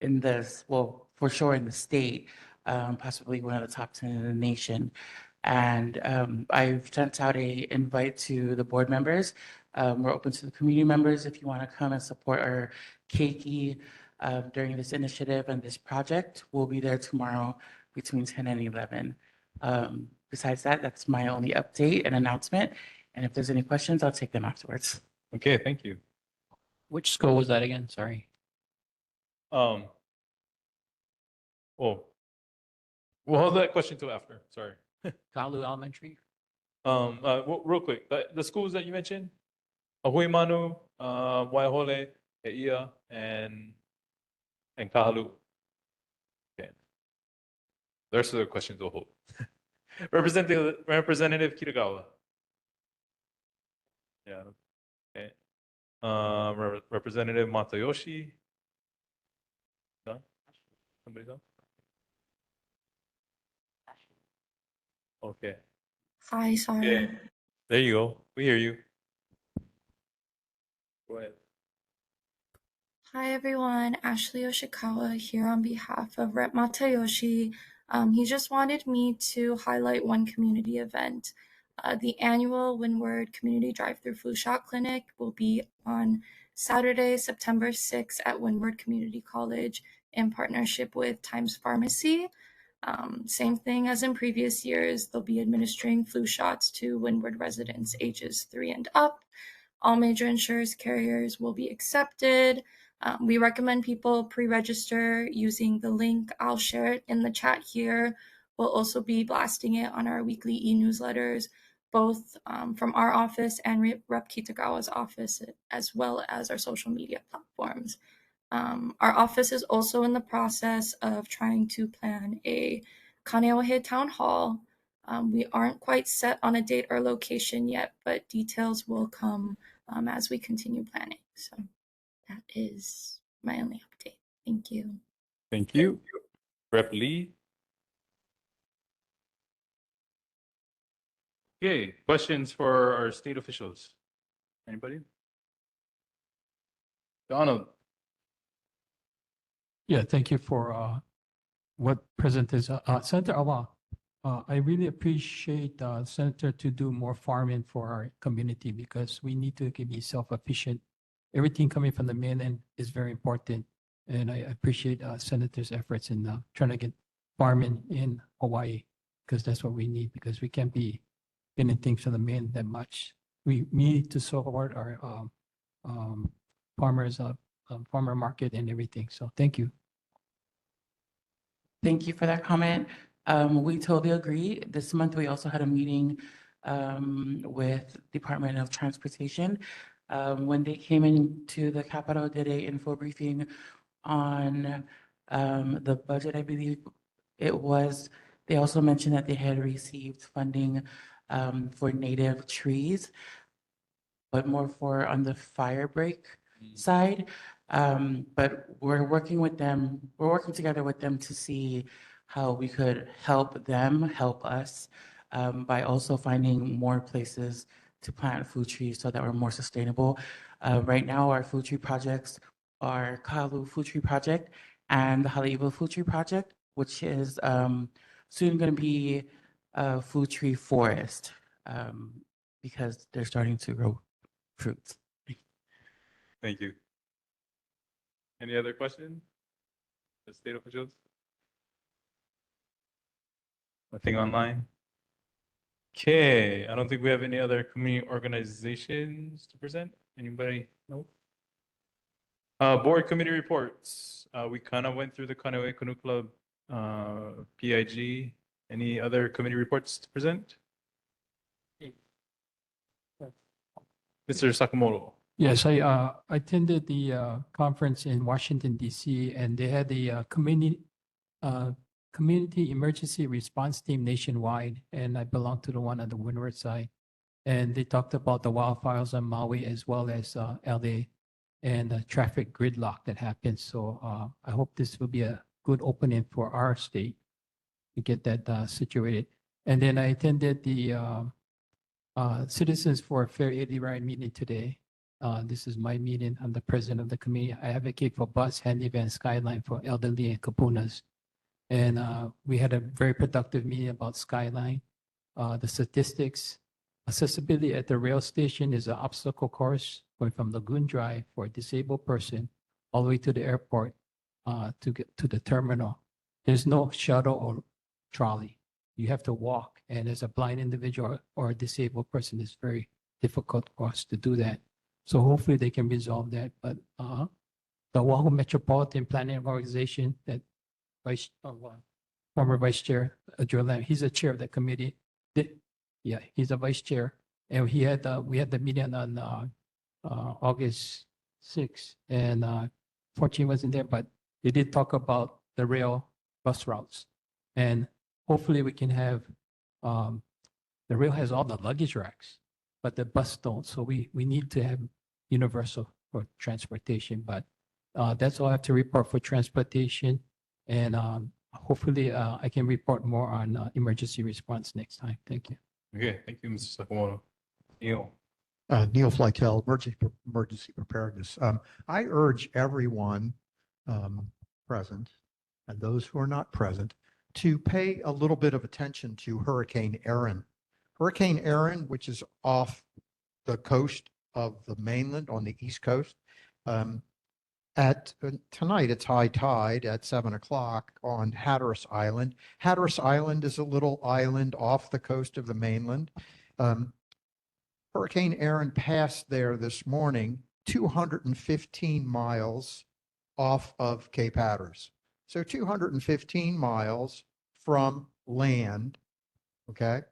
in this, well, for sure in the state, possibly one of the top 10 in the nation. And I've sent out an invite to the board members. We're open to the community members if you want to come and support our keiki during this initiative and this project. We'll be there tomorrow between 10 and 11. Besides that, that's my only update and announcement. And if there's any questions, I'll take them afterwards. Okay, thank you. Which school was that again? Sorry. Well, we'll hold that question till after. Sorry. Kalu Elementary. Real quick, the schools that you mentioned, Ohuimanu, Waihole, Heia, and Kahalu. Okay. The rest of the questions will hold. Representative Kitagawa. Yeah. Okay. Representative Matayoshi. No? Somebody else? Okay. Hi, sorry. Yeah. There you go. We hear you. Go ahead. Hi, everyone. Ashley Yoshikawa here on behalf of Rep. Matayoshi. He just wanted me to highlight one community event. The annual Windward Community Drive-Through Flu Shot Clinic will be on Saturday, September 6th at Windward Community College in partnership with Times Pharmacy. Same thing as in previous years, they'll be administering flu shots to Windward residents ages 3 and up. All major insurance carriers will be accepted. We recommend people pre-register using the link. I'll share it in the chat here. We'll also be blasting it on our weekly e-newsletters, both from our office and Rep. Kitagawa's office, as well as our social media platforms. Our office is also in the process of trying to plan a Kāneʻohe town hall. We aren't quite set on a date or location yet, but details will come as we continue planning. So that is my only update. Thank you. Thank you. Rep. Lee. Okay, questions for our state officials? Anybody? Donald. Yeah, thank you for what President is. Senator Awa, I really appreciate Senator to do more farming for our community because we need to be self-efficient. Everything coming from the mainland is very important. And I appreciate Senator's efforts in trying to get farming in Hawaii because that's what we need because we can't be getting things from the mainland that much. We need to support our farmers, farmer market and everything. So thank you. Thank you for that comment. We totally agree. This month, we also had a meeting with Department of Transportation. When they came into the Capitol, did a info briefing on the budget, I believe it was. They also mentioned that they had received funding for native trees, but more for on the fire break side. But we're working with them, we're working together with them to see how we could help them help us by also finding more places to plant food trees so that we're more sustainable. Right now, our food tree projects are Kalu Food Tree Project and the Haleiwa Food Tree Project, which is soon going to be a food tree forest because they're starting to grow fruits. Thank you. Any other questions? The state officials? Nothing online? Okay, I don't think we have any other community organizations to present. Anybody? No? Board committee reports. We kind of went through the Kāneʻohe Canoe Club PIG. Any other committee reports to present? Mr. Sakamoto. Yes, I attended the conference in Washington, D.C., and they had the community emergency response team nationwide, and I belong to the one on the windward side. And they talked about the wildfires on Maui as well as LA and the traffic gridlock that happened. So I hope this will be a good opening for our state to get that situated. And then I attended the Citizens for a Fair 80 Ride meeting today. This is my meeting. I'm the president of the committee. I advocate for bus, handy van, Skyline for elderly and kapunas. And we had a very productive meeting about Skyline. The statistics, accessibility at the rail station is an obstacle course going from Lagoon Drive for a disabled person all the way to the airport to get to the terminal. There's no shuttle or trolley. You have to walk. And as a blind individual or a disabled person, it's very difficult for us to do that. So hopefully they can resolve that. But the Oahu Metropolitan Planning Organization, that former Vice Chair Joe Lam, he's the chair of that committee. Yeah, he's a vice chair, and we had the meeting on August 6th, and fortunately wasn't there, but they did talk about the rail bus routes, and hopefully we can have the rail has all the luggage racks, but the bus don't. So we need to have universal for transportation. But that's all I have to report for transportation, and hopefully I can report more on emergency response next time. Thank you. Okay, thank you, Mr. Sakamoto. Neil. Neil Flytel, emergency preparedness. I urge everyone present and those who are not present to pay a little bit of attention to Hurricane Erin. Hurricane Erin, which is off the coast of the mainland on the East Coast, Tonight, it's high tide at 7 o'clock on Hatteras Island. Hatteras Island is a little island off the coast of the mainland. Hurricane Aaron passed there this morning, 215 miles off of Cape Hatteras. So 215 miles from land, okay?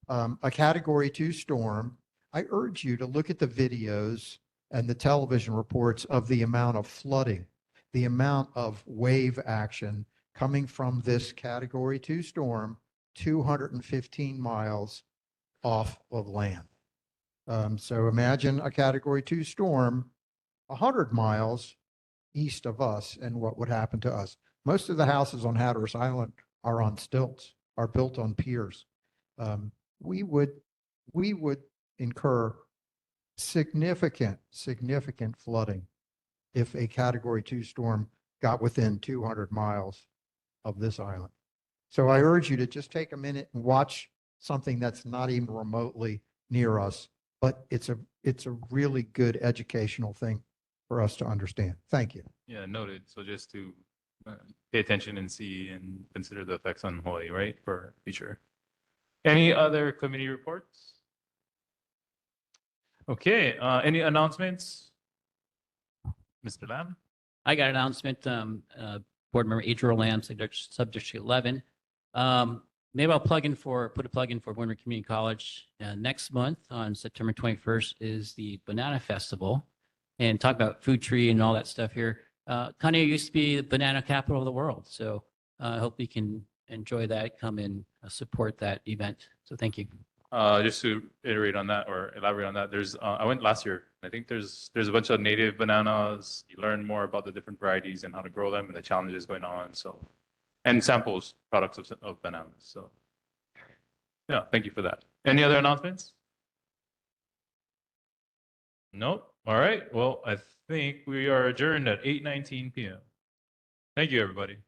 A Category 2 storm. I urge you to look at the videos and the television reports of the amount of flooding, the amount of wave action coming from this Category 2 storm, 215 miles off of land. So imagine a Category 2 storm 100 miles east of us and what would happen to us. Most of the houses on Hatteras Island are on stilts, are built on piers. We would incur significant flooding if a Category 2 storm got within 200 miles of this island. So I urge you to just take a minute and watch something that's not even remotely near us, but it's a really good educational thing for us to understand. Thank you. Yeah, noted. So just to pay attention and see and consider the effects on Hawaii, right, for future. Any other committee reports? Okay, any announcements? Mr. Lam? I got an announcement, Board Member Adriel Lamb, Subdistrict 11. Maybe I'll put a plug in for Winter Community College. Next month on September 21st is the Banana Festival, and talk about food tree and all that stuff here. Kāneʻohe used to be the banana capital of the world, so I hope we can enjoy that, come and support that event. So thank you. Just to iterate on that or elaborate on that, I went last year. I think there's a bunch of native bananas. You learn more about the different varieties and how to grow them and the challenges going on. So, and samples, products of bananas. So, yeah, thank you for that. Any other announcements? Nope. All right. Well, I think we are adjourned at 8:19 p.m. Thank you, everybody.